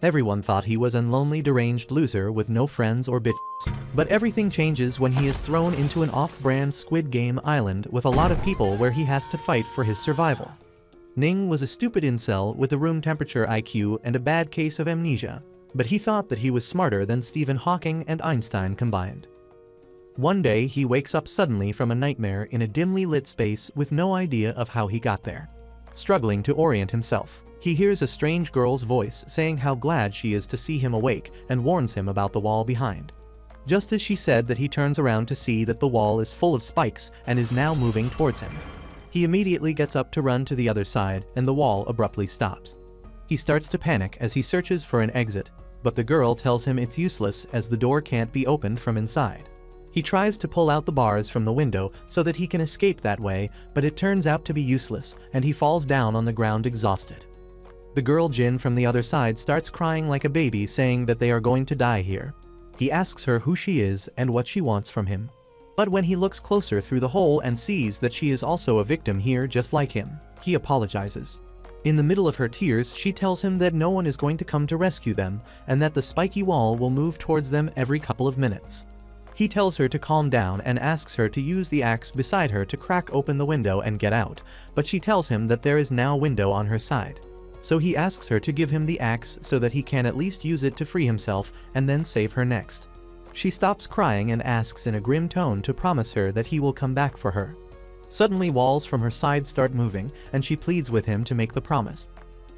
Everyone thought he was an lonely deranged loser with no friends or bitches. But everything changes when he is thrown into an off-brand Squid Game island with a lot of people where he has to fight for his survival. Ning was a stupid incel with a room temperature IQ and a bad case of amnesia, but he thought that he was smarter than Stephen Hawking and Einstein combined. One day he wakes up suddenly from a nightmare in a dimly lit space with no idea of how he got there. Struggling to orient himself, he hears a strange girl's voice saying how glad she is to see him awake and warns him about the wall behind. Just as she said that, he turns around to see that the wall is full of spikes and is now moving towards him. He immediately gets up to run to the other side and the wall abruptly stops. He starts to panic as he searches for an exit, but the girl tells him it's useless as the door can't be opened from inside. He tries to pull out the bars from the window so that he can escape that way, but it turns out to be useless and he falls down on the ground exhausted. The girl Jin from the other side starts crying like a baby, saying that they are going to die here. He asks her who she is and what she wants from him. But when he looks closer through the hole and sees that she is also a victim here just like him, he apologizes. In the middle of her tears, she tells him that no one is going to come to rescue them and that the spiky wall will move towards them every couple of minutes. He tells her to calm down and asks her to use the axe beside her to crack open the window and get out, but she tells him that there is now a window on her side. So he asks her to give him the axe so that he can at least use it to free himself and then save her next. She stops crying and asks in a grim tone to promise her that he will come back for her. Suddenly walls from her side start moving and she pleads with him to make the promise.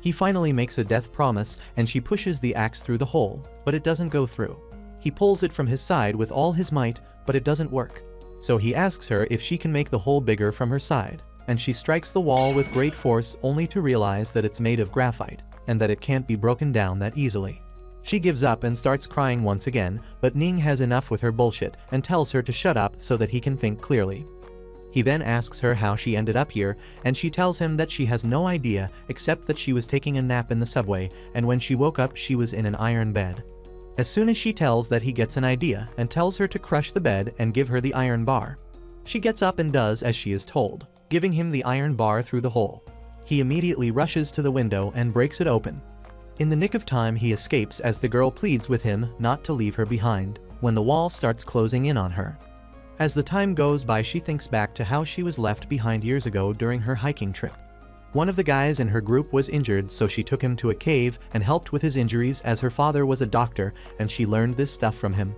He finally makes a death promise and she pushes the axe through the hole, but it doesn't go through. He pulls it from his side with all his might, but it doesn't work. So he asks her if she can make the hole bigger from her side, and she strikes the wall with great force only to realize that it's made of graphite and that it can't be broken down that easily. She gives up and starts crying once again, but Ning has enough with her bullshit and tells her to shut up so that he can think clearly. He then asks her how she ended up here, and she tells him that she has no idea except that she was taking a nap in the subway, and when she woke up she was in an iron bed. As soon as she tells that, he gets an idea and tells her to crush the bed and give her the iron bar. She gets up and does as she is told, giving him the iron bar through the hole. He immediately rushes to the window and breaks it open. In the nick of time he escapes as the girl pleads with him not to leave her behind, when the wall starts closing in on her. As the time goes by, she thinks back to how she was left behind years ago during her hiking trip. One of the guys in her group was injured, so she took him to a cave and helped with his injuries as her father was a doctor and she learned this stuff from him.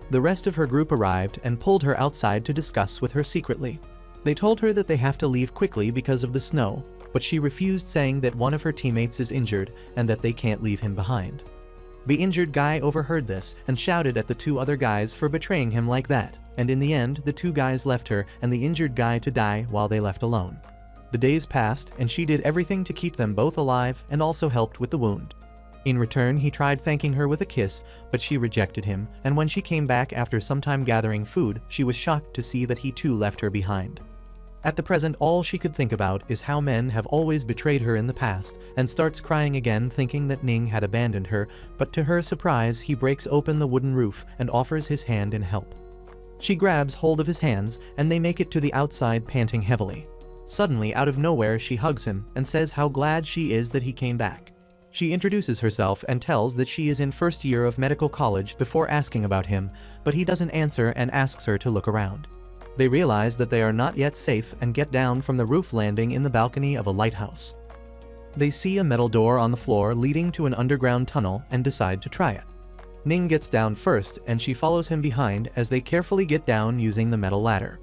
The rest of her group arrived and pulled her outside to discuss with her secretly. They told her that they have to leave quickly because of the snow, but she refused, saying that one of her teammates is injured and that they can't leave him behind. The injured guy overheard this and shouted at the two other guys for betraying him like that, and in the end the two guys left her and the injured guy to die while they left alone. The days passed and she did everything to keep them both alive and also helped with the wound. In return, he tried thanking her with a kiss, but she rejected him, and when she came back after some time gathering food, she was shocked to see that he too left her behind. At the present, all she could think about is how men have always betrayed her in the past, and starts crying again, thinking that Ning had abandoned her, but to her surprise he breaks open the wooden roof and offers his hand in help. She grabs hold of his hands and they make it to the outside, panting heavily. Suddenly, out of nowhere, she hugs him and says how glad she is that he came back. She introduces herself and tells that she is in first year of medical college before asking about him, but he doesn't answer and asks her to look around. They realize that they are not yet safe and get down from the roof, landing in the balcony of a lighthouse. They see a metal door on the floor leading to an underground tunnel and decide to try it. Ning gets down first and she follows him behind as they carefully get down using the metal ladder.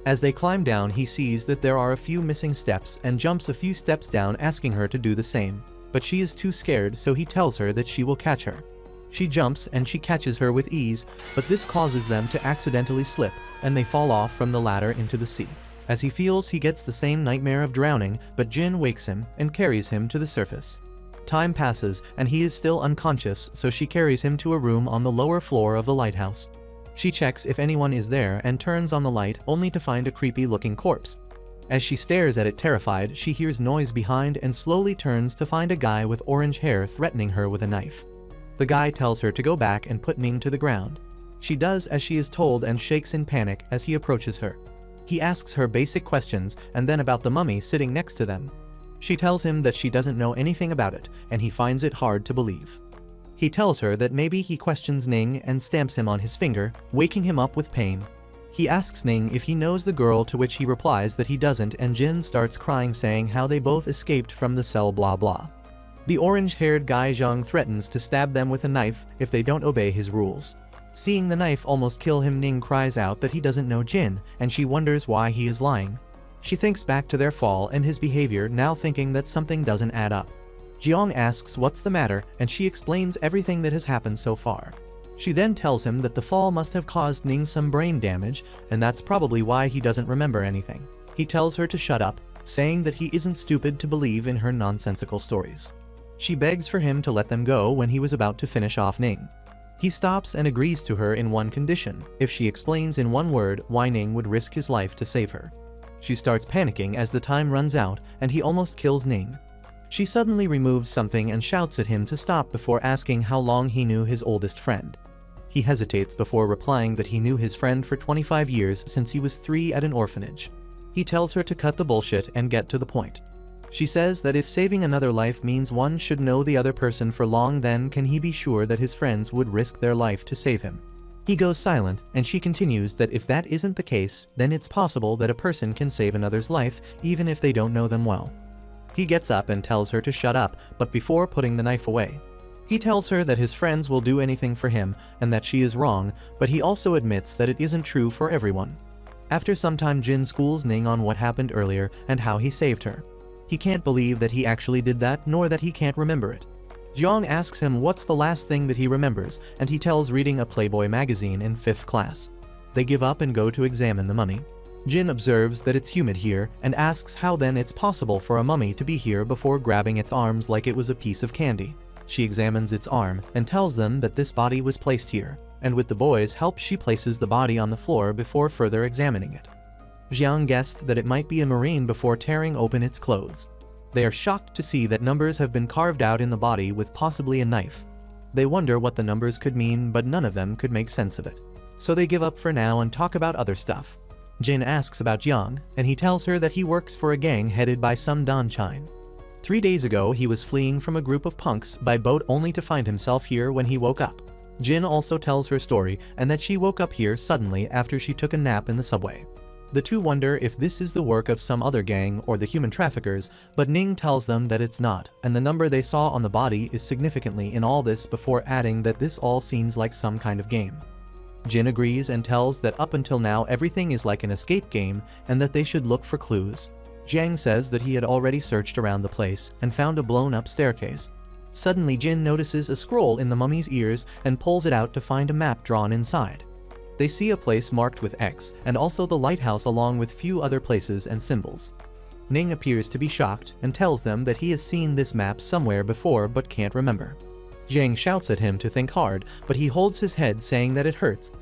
As they climb down, he sees that there are a few missing steps and jumps a few steps down, asking her to do the same, but she is too scared, so he tells her that she will catch her. She jumps and she catches her with ease, but this causes them to accidentally slip and they fall off from the ladder into the sea. As he feels, he gets the same nightmare of drowning, but Jin wakes him and carries him to the surface. Time passes and he is still unconscious, so she carries him to a room on the lower floor of the lighthouse. She checks if anyone is there and turns on the light, only to find a creepy looking corpse. As she stares at it terrified, she hears noise behind and slowly turns to find a guy with orange hair threatening her with a knife. The guy tells her to go back and put Ning to the ground. She does as she is told and shakes in panic as he approaches her. He asks her basic questions and then about the mummy sitting next to them. She tells him that she doesn't know anything about it and he finds it hard to believe. He tells her that maybe he questions Ning and stamps him on his finger, waking him up with pain. He asks Ning if he knows the girl, to which he replies that he doesn't, and Jin starts crying saying how they both escaped from the cell blah blah. The orange-haired guy Zhang threatens to stab them with a knife if they don't obey his rules. Seeing the knife almost kill him, Ning cries out that he doesn't know Jin, and she wonders why he is lying. She thinks back to their fall and his behavior, now thinking that something doesn't add up. Jiang asks what's the matter, and she explains everything that has happened so far. She then tells him that the fall must have caused Ning some brain damage, and that's probably why he doesn't remember anything. He tells her to shut up, saying that he isn't stupid to believe in her nonsensical stories. She begs for him to let them go when he was about to finish off Ning. He stops and agrees to her in one condition: if she explains in one word why Ning would risk his life to save her. She starts panicking as the time runs out, and he almost kills Ning. She suddenly removes something and shouts at him to stop before asking how long he knew his oldest friend. He hesitates before replying that he knew his friend for 25 years since he was 3 at an orphanage. He tells her to cut the bullshit and get to the point. She says that if saving another life means one should know the other person for long, then can he be sure that his friends would risk their life to save him? He goes silent, and she continues that if that isn't the case, then it's possible that a person can save another's life even if they don't know them well. He gets up and tells her to shut up, but before putting the knife away. He tells her that his friends will do anything for him and that she is wrong, but he also admits that it isn't true for everyone. After some time, Jin schools Ning on what happened earlier and how he saved her. He can't believe that he actually did that, nor that he can't remember it. Jiang asks him what's the last thing that he remembers, and he tells reading a Playboy magazine in 5th class. They give up and go to examine the mummy. Jin observes that it's humid here and asks how then it's possible for a mummy to be here before grabbing its arms like it was a piece of candy. She examines its arm and tells them that this body was placed here, and with the boys' help she places the body on the floor before further examining it. Jiang guessed that it might be a marine before tearing open its clothes. They are shocked to see that numbers have been carved out in the body with possibly a knife. They wonder what the numbers could mean, but none of them could make sense of it. So they give up for now and talk about other stuff. Jin asks about Jiang, and he tells her that he works for a gang headed by some Don Chine. 3 days ago he was fleeing from a group of punks by boat only to find himself here when he woke up. Jin also tells her story and that she woke up here suddenly after she took a nap in the subway. The two wonder if this is the work of some other gang or the human traffickers, but Ning tells them that it's not, and the number they saw on the body is significantly in all this, before adding that this all seems like some kind of game. Jin agrees and tells that up until now everything is like an escape game and that they should look for clues. Jiang says that he had already searched around the place and found a blown-up staircase. Suddenly Jin notices a scroll in the mummy's ears and pulls it out to find a map drawn inside. They see a place marked with X, and also the lighthouse along with few other places and symbols. Ning appears to be shocked and tells them that he has seen this map somewhere before but can't remember. Jiang shouts at him to think hard, but he holds his head saying that it hurts.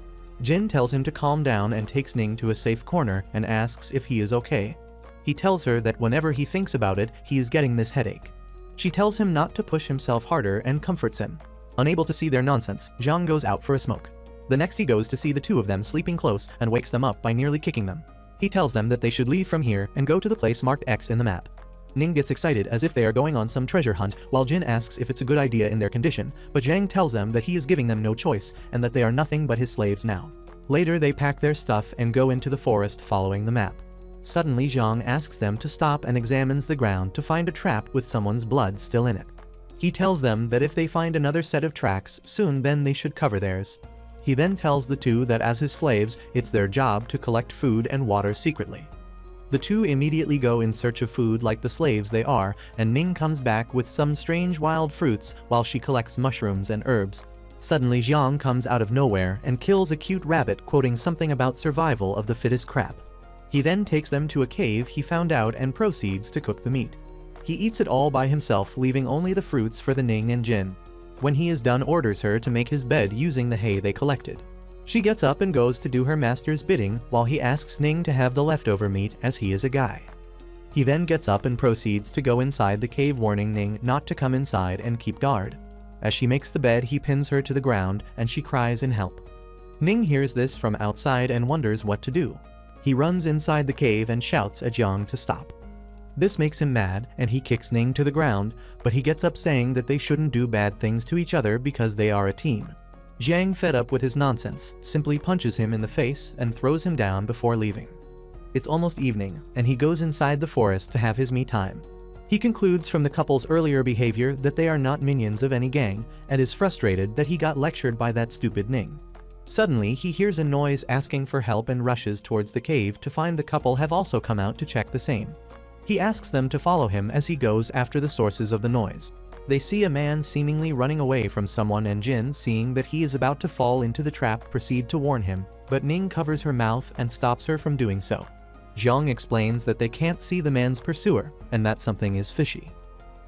Jin tells him to calm down and takes Ning to a safe corner and asks if he is okay. He tells her that whenever he thinks about it, he is getting this headache. She tells him not to push himself harder and comforts him. Unable to see their nonsense, Jiang goes out for a smoke. The next he goes to see the two of them sleeping close and wakes them up by nearly kicking them. He tells them that they should leave from here and go to the place marked X in the map. Ning gets excited as if they are going on some treasure hunt, while Jin asks if it's a good idea in their condition, but Jiang tells them that he is giving them no choice and that they are nothing but his slaves now. Later they pack their stuff and go into the forest following the map. Suddenly Jiang asks them to stop and examines the ground to find a trap with someone's blood still in it. He tells them that if they find another set of tracks soon, then they should cover theirs. He then tells the two that as his slaves, it's their job to collect food and water secretly. The two immediately go in search of food like the slaves they are, and Ning comes back with some strange wild fruits while she collects mushrooms and herbs. Suddenly Jiang comes out of nowhere and kills a cute rabbit, quoting something about survival of the fittest crap. He then takes them to a cave he found out and proceeds to cook the meat. He eats it all by himself, leaving only the fruits for the Ning and Jin. When he is done, orders her to make his bed using the hay they collected. She gets up and goes to do her master's bidding while he asks Ning to have the leftover meat as he is a guy. He then gets up and proceeds to go inside the cave, warning Ning not to come inside and keep guard. As she makes the bed, he pins her to the ground and she cries in help. Ning hears this from outside and wonders what to do. He runs inside the cave and shouts at Jiang to stop. This makes him mad and he kicks Ning to the ground, but he gets up saying that they shouldn't do bad things to each other because they are a team. Jiang, fed up with his nonsense, simply punches him in the face and throws him down before leaving. It's almost evening, and he goes inside the forest to have his me time. He concludes from the couple's earlier behavior that they are not minions of any gang, and is frustrated that he got lectured by that stupid Ning. Suddenly, he hears a noise asking for help and rushes towards the cave to find the couple have also come out to check the same. He asks them to follow him as he goes after the sources of the noise. They see a man seemingly running away from someone, and Jin, seeing that he is about to fall into the trap, proceed to warn him, but Ning covers her mouth and stops her from doing so. Jiang explains that they can't see the man's pursuer, and that something is fishy.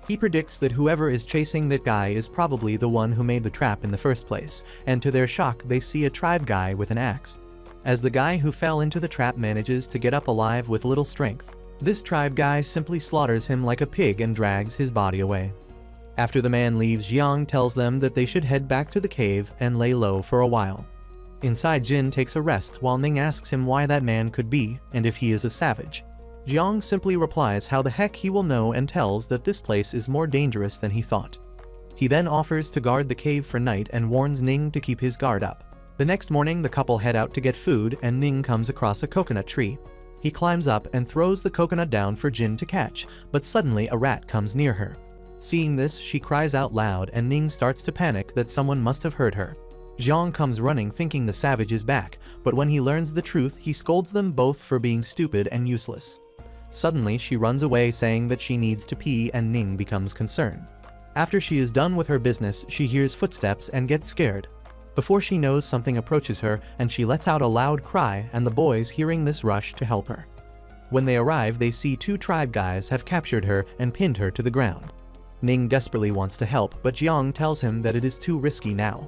He predicts that whoever is chasing that guy is probably the one who made the trap in the first place, and to their shock they see a tribe guy with an axe. As the guy who fell into the trap manages to get up alive with little strength, this tribe guy simply slaughters him like a pig and drags his body away. After the man leaves, Jiang tells them that they should head back to the cave and lay low for a while. Inside, Jin takes a rest while Ning asks him why that man could be, and if he is a savage. Jiang simply replies how the heck he will know and tells that this place is more dangerous than he thought. He then offers to guard the cave for night and warns Ning to keep his guard up. The next morning, the couple head out to get food, and Ning comes across a coconut tree. He climbs up and throws the coconut down for Jin to catch, but suddenly a rat comes near her. Seeing this, she cries out loud and Ning starts to panic that someone must have heard her. Jiang comes running thinking the savage is back, but when he learns the truth, he scolds them both for being stupid and useless. Suddenly, she runs away saying that she needs to pee, and Ning becomes concerned. After she is done with her business, she hears footsteps and gets scared. Before she knows, something approaches her and she lets out a loud cry, and the boys, hearing this, rush to help her. When they arrive, they see two tribe guys have captured her and pinned her to the ground. Ning desperately wants to help, but Jiang tells him that it is too risky now.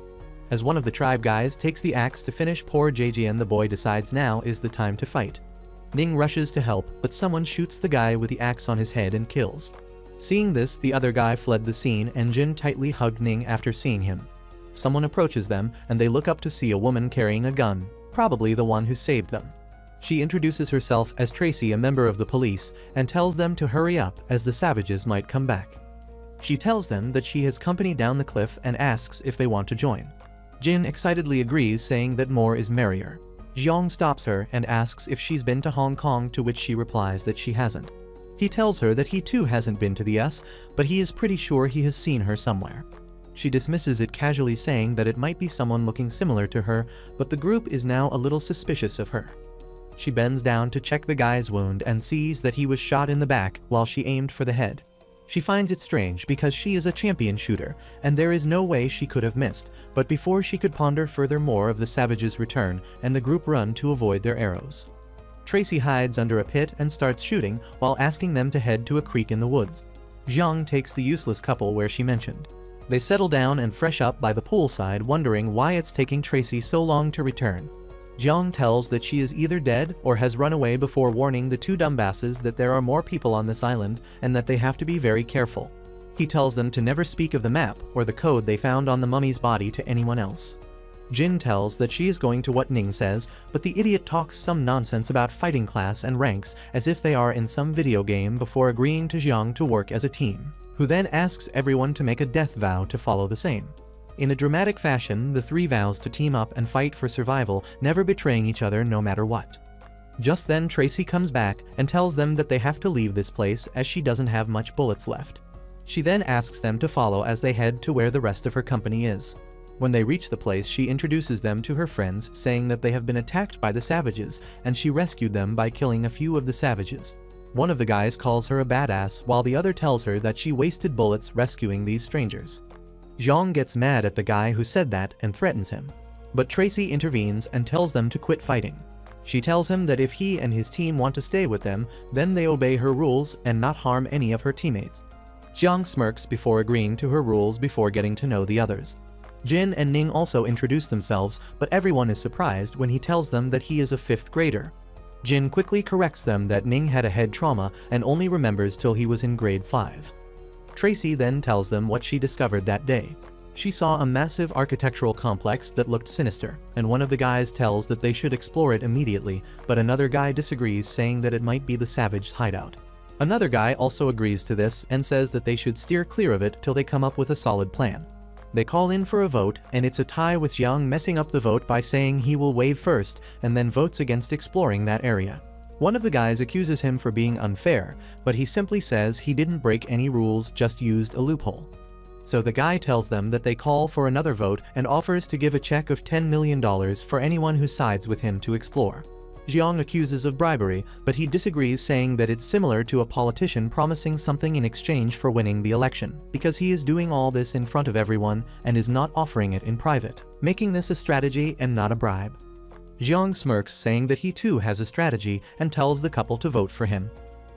As one of the tribe guys takes the axe to finish poor Jian, the boy decides now is the time to fight. Ning rushes to help, but someone shoots the guy with the axe on his head and kills. Seeing this, the other guy fled the scene, and Jin tightly hugged Ning after seeing him. Someone approaches them, and they look up to see a woman carrying a gun, probably the one who saved them. She introduces herself as Tracy, a member of the police, and tells them to hurry up as the savages might come back. She tells them that she has company down the cliff and asks if they want to join. Jin excitedly agrees, saying that more is merrier. Jiang stops her and asks if she's been to Hong Kong, to which she replies that she hasn't. He tells her that he too hasn't been to the US, but he is pretty sure he has seen her somewhere. She dismisses it casually, saying that it might be someone looking similar to her, but the group is now a little suspicious of her. She bends down to check the guy's wound and sees that he was shot in the back while she aimed for the head. She finds it strange because she is a champion shooter, and there is no way she could have missed, but before she could ponder further, more of the savages return, and the group run to avoid their arrows. Tracy hides under a pit and starts shooting while asking them to head to a creek in the woods. Jiang takes the useless couple where she mentioned. They settle down and fresh up by the poolside, wondering why it's taking Tracy so long to return. Jiang tells that she is either dead or has run away, before warning the two dumbasses that there are more people on this island and that they have to be very careful. He tells them to never speak of the map or the code they found on the mummy's body to anyone else. Jin tells that she is going to what Ning says, but the idiot talks some nonsense about fighting class and ranks as if they are in some video game, before agreeing to Jiang to work as a team, who then asks everyone to make a death vow to follow the same. In a dramatic fashion, the three vows to team up and fight for survival, never betraying each other no matter what. Just then, Tracy comes back and tells them that they have to leave this place as she doesn't have much bullets left. She then asks them to follow as they head to where the rest of her company is. When they reach the place, she introduces them to her friends, saying that they have been attacked by the savages, and she rescued them by killing a few of the savages. One of the guys calls her a badass, while the other tells her that she wasted bullets rescuing these strangers. Jiang gets mad at the guy who said that and threatens him. But Tracy intervenes and tells them to quit fighting. She tells him that if he and his team want to stay with them, then they obey her rules and not harm any of her teammates. Jiang smirks before agreeing to her rules before getting to know the others. Jin and Ning also introduce themselves, but everyone is surprised when he tells them that he is a 5th grader. Jin quickly corrects them that Ning had a head trauma and only remembers till he was in grade 5. Tracy then tells them what she discovered that day. She saw a massive architectural complex that looked sinister, and one of the guys tells that they should explore it immediately, but another guy disagrees, saying that it might be the savage's hideout. Another guy also agrees to this and says that they should steer clear of it till they come up with a solid plan. They call in for a vote, and it's a tie with Jiang messing up the vote by saying he will wave first and then votes against exploring that area. One of the guys accuses him for being unfair, but he simply says he didn't break any rules, just used a loophole. So the guy tells them that they call for another vote and offers to give a check of $10 million for anyone who sides with him to explore. Jiang accuses of bribery, but he disagrees, saying that it's similar to a politician promising something in exchange for winning the election, because he is doing all this in front of everyone and is not offering it in private, making this a strategy and not a bribe. Jiang smirks, saying that he too has a strategy, and tells the couple to vote for him.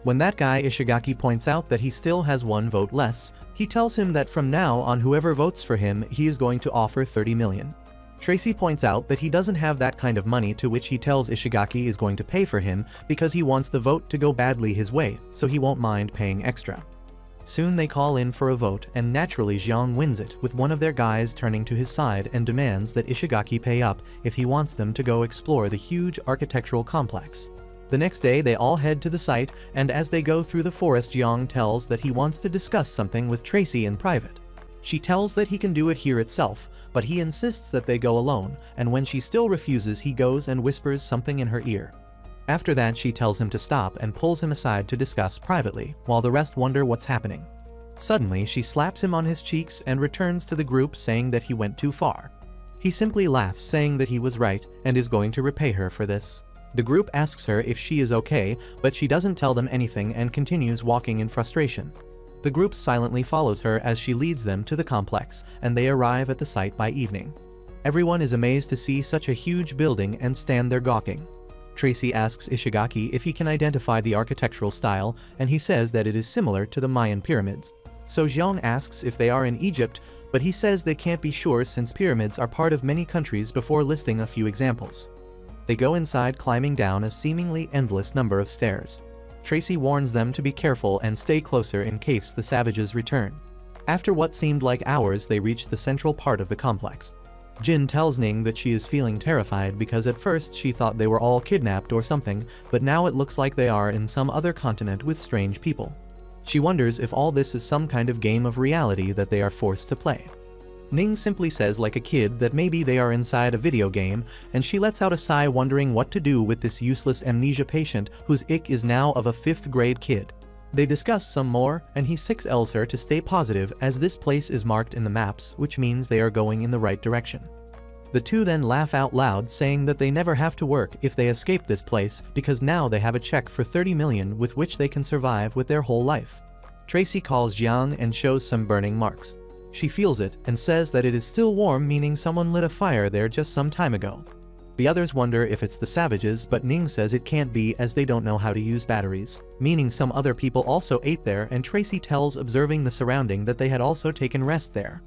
When that guy Ishigaki points out that he still has one vote less, he tells him that from now on whoever votes for him he is going to offer 30 million. Tracy points out that he doesn't have that kind of money, to which he tells Ishigaki is going to pay for him because he wants the vote to go badly his way, so he won't mind paying extra. Soon they call in for a vote, and naturally Jiang wins it, with one of their guys turning to his side and demands that Ishigaki pay up if he wants them to go explore the huge architectural complex. The next day they all head to the site, and as they go through the forest Jiang tells that he wants to discuss something with Tracy in private. She tells that he can do it here itself, but he insists that they go alone, and when she still refuses he goes and whispers something in her ear. After that she tells him to stop and pulls him aside to discuss privately, while the rest wonder what's happening. Suddenly she slaps him on his cheeks and returns to the group, saying that he went too far. He simply laughs, saying that he was right and is going to repay her for this. The group asks her if she is okay, but she doesn't tell them anything and continues walking in frustration. The group silently follows her as she leads them to the complex, and they arrive at the site by evening. Everyone is amazed to see such a huge building and stand there gawking. Tracy asks Ishigaki if he can identify the architectural style, and he says that it is similar to the Mayan pyramids. So Jiang asks if they are in Egypt, but he says they can't be sure since pyramids are part of many countries, before listing a few examples. They go inside, climbing down a seemingly endless number of stairs. Tracy warns them to be careful and stay closer in case the savages return. After what seemed like hours they reach the central part of the complex. Jin tells Ning that she is feeling terrified because at first she thought they were all kidnapped or something, but now it looks like they are in some other continent with strange people. She wonders if all this is some kind of game of reality that they are forced to play. Ning simply says like a kid that maybe they are inside a video game, and she lets out a sigh, wondering what to do with this useless amnesia patient whose ick is now of a 5th grade kid. They discuss some more, and he 6Ls her to stay positive as this place is marked in the maps, which means they are going in the right direction. The two then laugh out loud, saying that they never have to work if they escape this place because now they have a check for 30 million with which they can survive with their whole life. Tracy calls Jiang and shows some burning marks. She feels it and says that it is still warm, meaning someone lit a fire there just some time ago. The others wonder if it's the savages, but Ning says it can't be as they don't know how to use batteries, meaning some other people also ate there, and Tracy tells, observing the surrounding, that they had also taken rest there.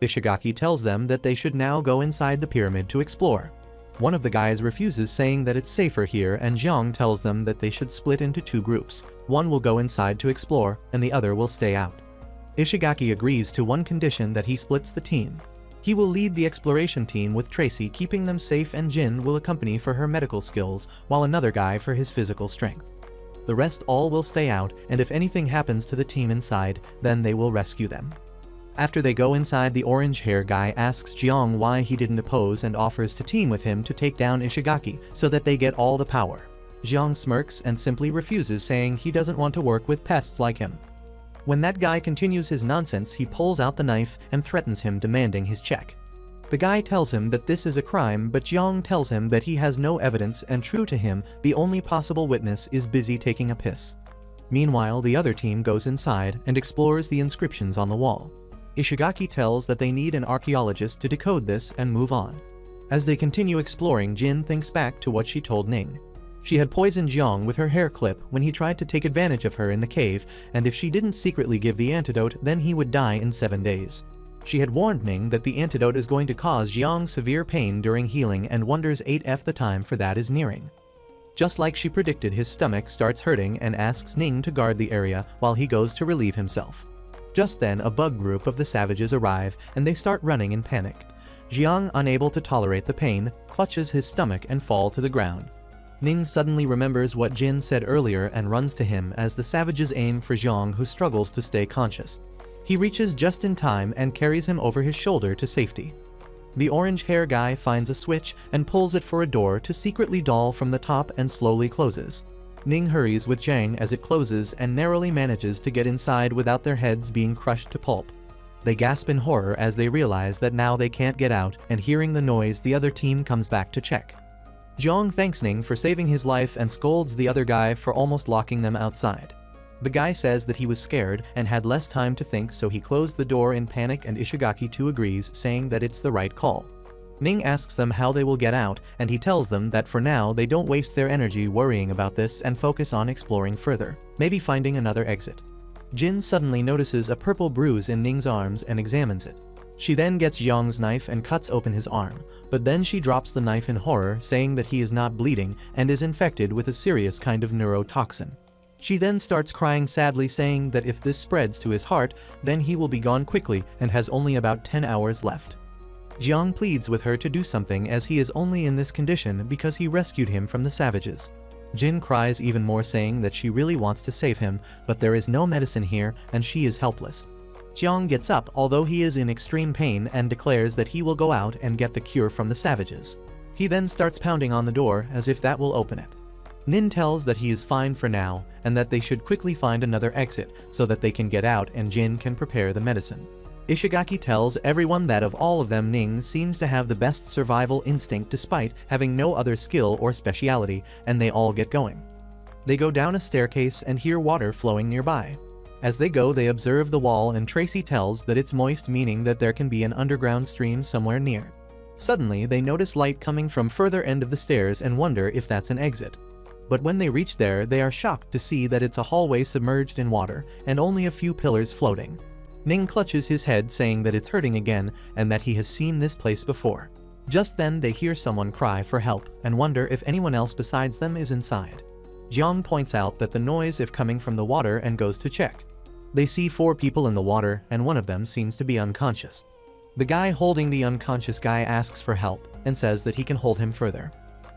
Ishigaki tells them that they should now go inside the pyramid to explore. One of the guys refuses, saying that it's safer here, and Jiang tells them that they should split into 2 groups. One will go inside to explore, and the other will stay out. Ishigaki agrees to one condition, that he splits the team. He will lead the exploration team with Tracy, keeping them safe, and Jin will accompany for her medical skills, while another guy for his physical strength. The rest all will stay out, and if anything happens to the team inside, then they will rescue them. After they go inside, the orange-hair guy asks Jiang why he didn't oppose and offers to team with him to take down Ishigaki so that they get all the power. Jiang smirks and simply refuses, saying he doesn't want to work with pests like him. When that guy continues his nonsense, he pulls out the knife and threatens him, demanding his check. The guy tells him that this is a crime, but Jiang tells him that he has no evidence, and true to him, the only possible witness is busy taking a piss. Meanwhile, the other team goes inside and explores the inscriptions on the wall. Ishigaki tells that they need an archaeologist to decode this and move on. As they continue exploring, Jin thinks back to what she told Ning. She had poisoned Jiang with her hair clip when he tried to take advantage of her in the cave, and if she didn't secretly give the antidote, then he would die in 7 days. She had warned Ning that the antidote is going to cause Jiang severe pain during healing, and wonders 8F the time for that is nearing. Just like she predicted, his stomach starts hurting and asks Ning to guard the area while he goes to relieve himself. Just then, a bug group of the savages arrive, and they start running in panic. Jiang, unable to tolerate the pain, clutches his stomach and falls to the ground. Ning suddenly remembers what Jin said earlier and runs to him as the savages aim for Jiang, who struggles to stay conscious. He reaches just in time and carries him over his shoulder to safety. The orange hair guy finds a switch and pulls it for a door to secretly doll from the top and slowly closes. Ning hurries with Jiang as it closes and narrowly manages to get inside without their heads being crushed to pulp. They gasp in horror as they realize that now they can't get out, and hearing the noise, the other team comes back to check. Jiang thanks Ning for saving his life and scolds the other guy for almost locking them outside. The guy says that he was scared and had less time to think, so he closed the door in panic, and Ishigaki too agrees, saying that it's the right call. Ning asks them how they will get out, and he tells them that for now they don't waste their energy worrying about this and focus on exploring further, maybe finding another exit. Jin suddenly notices a purple bruise in Ning's arms and examines it. She then gets Jiang's knife and cuts open his arm, but then she drops the knife in horror, saying that he is not bleeding and is infected with a serious kind of neurotoxin. She then starts crying sadly, saying that if this spreads to his heart, then he will be gone quickly and has only about 10 hours left. Jiang pleads with her to do something, as he is only in this condition because he rescued him from the savages. Jin cries even more, saying that she really wants to save him, but there is no medicine here and she is helpless. Jiang gets up, although he is in extreme pain, and declares that he will go out and get the cure from the savages. He then starts pounding on the door as if that will open it. Nin tells that he is fine for now and that they should quickly find another exit so that they can get out and Jin can prepare the medicine. Ishigaki tells everyone that of all of them, Ning seems to have the best survival instinct despite having no other skill or speciality, and they all get going. They go down a staircase and hear water flowing nearby. As they go, they observe the wall, and Tracy tells that it's moist, meaning that there can be an underground stream somewhere near. Suddenly, they notice light coming from further end of the stairs and wonder if that's an exit. But when they reach there, they are shocked to see that it's a hallway submerged in water and only a few pillars floating. Ning clutches his head, saying that it's hurting again and that he has seen this place before. Just then they hear someone cry for help and wonder if anyone else besides them is inside. Jiang points out that the noise is coming from the water and goes to check. They see 4 people in the water and one of them seems to be unconscious. The guy holding the unconscious guy asks for help and says that he can hold him further.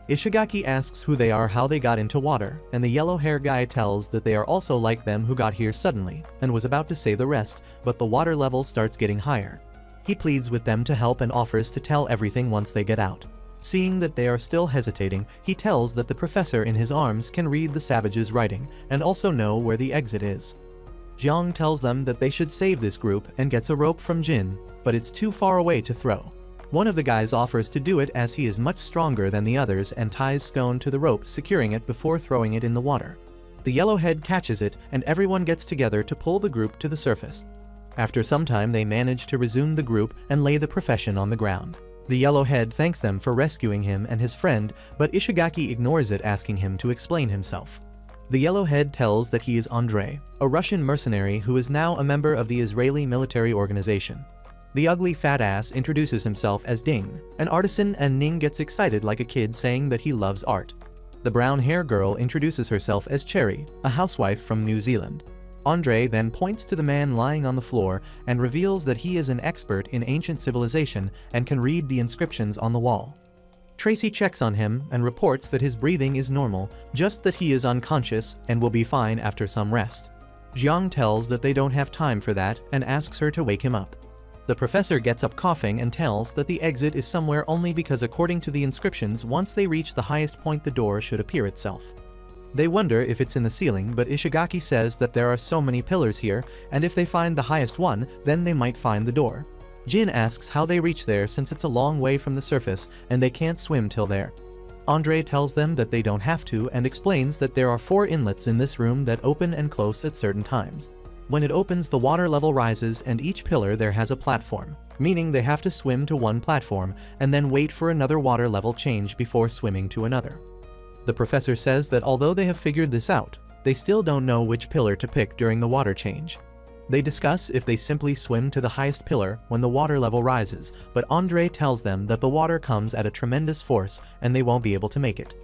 Ishigaki asks who they are, how they got into water, and the yellow hair guy tells that they are also like them, who got here suddenly, and was about to say the rest, but the water level starts getting higher. He pleads with them to help and offers to tell everything once they get out. Seeing that they are still hesitating, he tells that the professor in his arms can read the savages' writing and also know where the exit is. Jiang tells them that they should save this group and gets a rope from Jin, but it's too far away to throw. One of the guys offers to do it as he is much stronger than the others and ties stone to the rope, securing it before throwing it in the water. The yellowhead catches it and everyone gets together to pull the group to the surface. After some time they manage to resume the group and lay the profession on the ground. The yellowhead thanks them for rescuing him and his friend, but Ishigaki ignores it, asking him to explain himself. The yellowhead tells that he is Andrei, a Russian mercenary who is now a member of the Israeli military organization. The ugly fat ass introduces himself as Ding, an artisan, and Ning gets excited like a kid, saying that he loves art. The brown hair girl introduces herself as Cherry, a housewife from New Zealand. Andrei then points to the man lying on the floor and reveals that he is an expert in ancient civilization and can read the inscriptions on the wall. Tracy checks on him and reports that his breathing is normal, just that he is unconscious and will be fine after some rest. Jiang tells that they don't have time for that and asks her to wake him up. The professor gets up coughing and tells that the exit is somewhere only because according to the inscriptions, once they reach the highest point the door should appear itself. They wonder if it's in the ceiling, but Ishigaki says that there are so many pillars here, and if they find the highest one, then they might find the door. Jin asks how they reach there since it's a long way from the surface and they can't swim till there. Andrei tells them that they don't have to and explains that there are 4 inlets in this room that open and close at certain times. When it opens, the water level rises and each pillar there has a platform, meaning they have to swim to one platform and then wait for another water level change before swimming to another. The professor says that although they have figured this out, they still don't know which pillar to pick during the water change. They discuss if they simply swim to the highest pillar when the water level rises, but Andrei tells them that the water comes at a tremendous force and they won't be able to make it.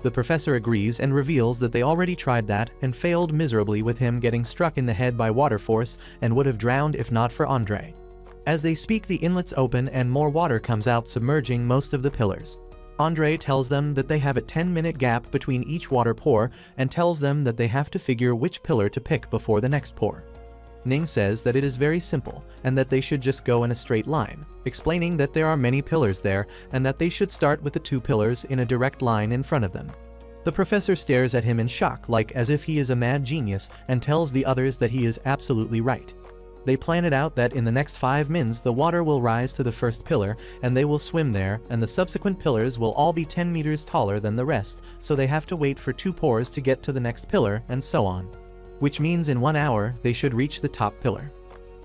The professor agrees and reveals that they already tried that and failed miserably, with him getting struck in the head by water force and would have drowned if not for Andrei. As they speak, the inlets open and more water comes out, submerging most of the pillars. Andre tells them that they have a 10-minute gap between each water pour and tells them that they have to figure which pillar to pick before the next pour. Ning says that it is very simple and that they should just go in a straight line, explaining that there are many pillars there and that they should start with the 2 pillars in a direct line in front of them. The professor stares at him in shock, like as if he is a mad genius, and tells the others that he is absolutely right. They plan it out that in the next 5 minutes the water will rise to the first pillar and they will swim there, and the subsequent pillars will all be 10 meters taller than the rest, so they have to wait for 2 pours to get to the next pillar, and so on. Which means in 1 hour they should reach the top pillar.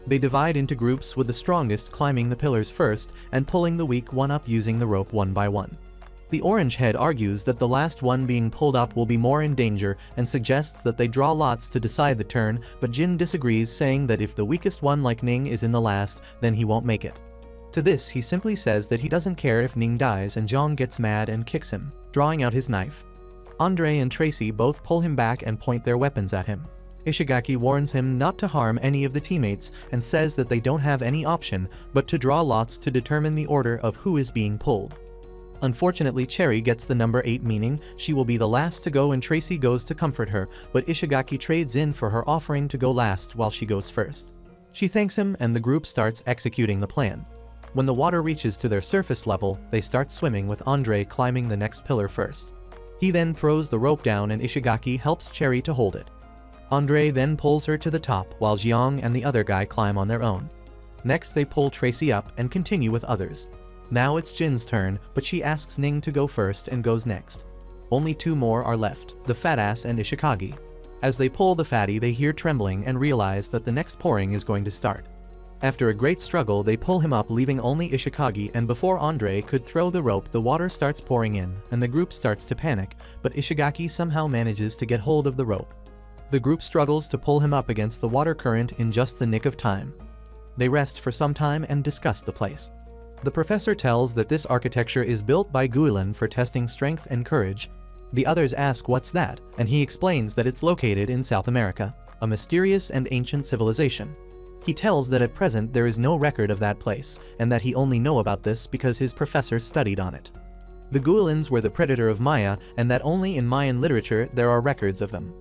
They divide into groups, with the strongest climbing the pillars first and pulling the weak one up using the rope one by one. The orange head argues that the last one being pulled up will be more in danger and suggests that they draw lots to decide the turn, but Jin disagrees, saying that if the weakest one like Ning is in the last, then he won't make it. To this he simply says that he doesn't care if Ning dies, and Zhang gets mad and kicks him, drawing out his knife. Andre and Tracy both pull him back and point their weapons at him. Ishigaki warns him not to harm any of the teammates and says that they don't have any option but to draw lots to determine the order of who is being pulled. Unfortunately, Cherry gets the number 8, meaning she will be the last to go, and Tracy goes to comfort her, but Ishigaki trades in for her offering to go last while she goes first. She thanks him and the group starts executing the plan. When the water reaches to their surface level, they start swimming, with Andre climbing the next pillar first. He then throws the rope down and Ishigaki helps Cherry to hold it. Andre then pulls her to the top while Jiang and the other guy climb on their own. Next they pull Tracy up and continue with others. Now it's Jin's turn, but she asks Ning to go first and goes next. Only 2 more are left, the fat-ass and Ishikagi. As they pull the fatty, they hear trembling and realize that the next pouring is going to start. After a great struggle, they pull him up, leaving only Ishikagi, and before Andre could throw the rope, the water starts pouring in, and the group starts to panic, but Ishigaki somehow manages to get hold of the rope. The group struggles to pull him up against the water current in just the nick of time. They rest for some time and discuss the place. The professor tells that this architecture is built by Guilin for testing strength and courage. The others ask what's that, and he explains that it's located in South America, a mysterious and ancient civilization. He tells that at present there is no record of that place, and that he only know about this because his professor studied on it. The Guilins were the predator of Maya, and that only in Mayan literature there are records of them.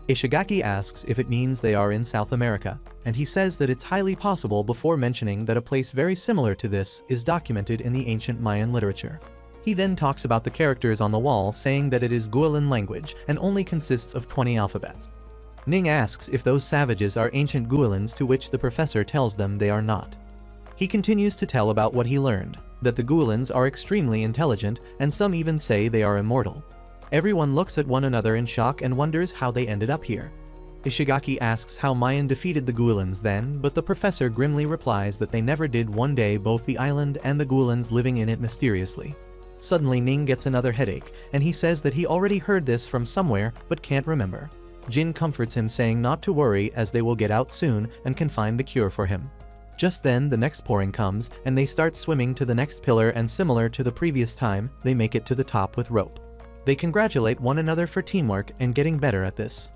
Ishigaki asks if it means they are in South America, and he says that it's highly possible, before mentioning that a place very similar to this is documented in the ancient Mayan literature. He then talks about the characters on the wall, saying that it is Guilin language and only consists of 20 alphabets. Ning asks if those savages are ancient Guilins, to which the professor tells them they are not. He continues to tell about what he learned, that the Guilins are extremely intelligent, and some even say they are immortal. Everyone looks at one another in shock and wonders how they ended up here. Ishigaki asks how Mayan defeated the Guilins then, but the professor grimly replies that they never did. One day both the island and the Guilins living in it mysteriously. Suddenly Ning gets another headache, and he says that he already heard this from somewhere but can't remember. Jin comforts him, saying not to worry as they will get out soon and can find the cure for him. Just then the next pouring comes and they start swimming to the next pillar, and similar to the previous time, they make it to the top with rope. They congratulate one another for teamwork and getting better at this.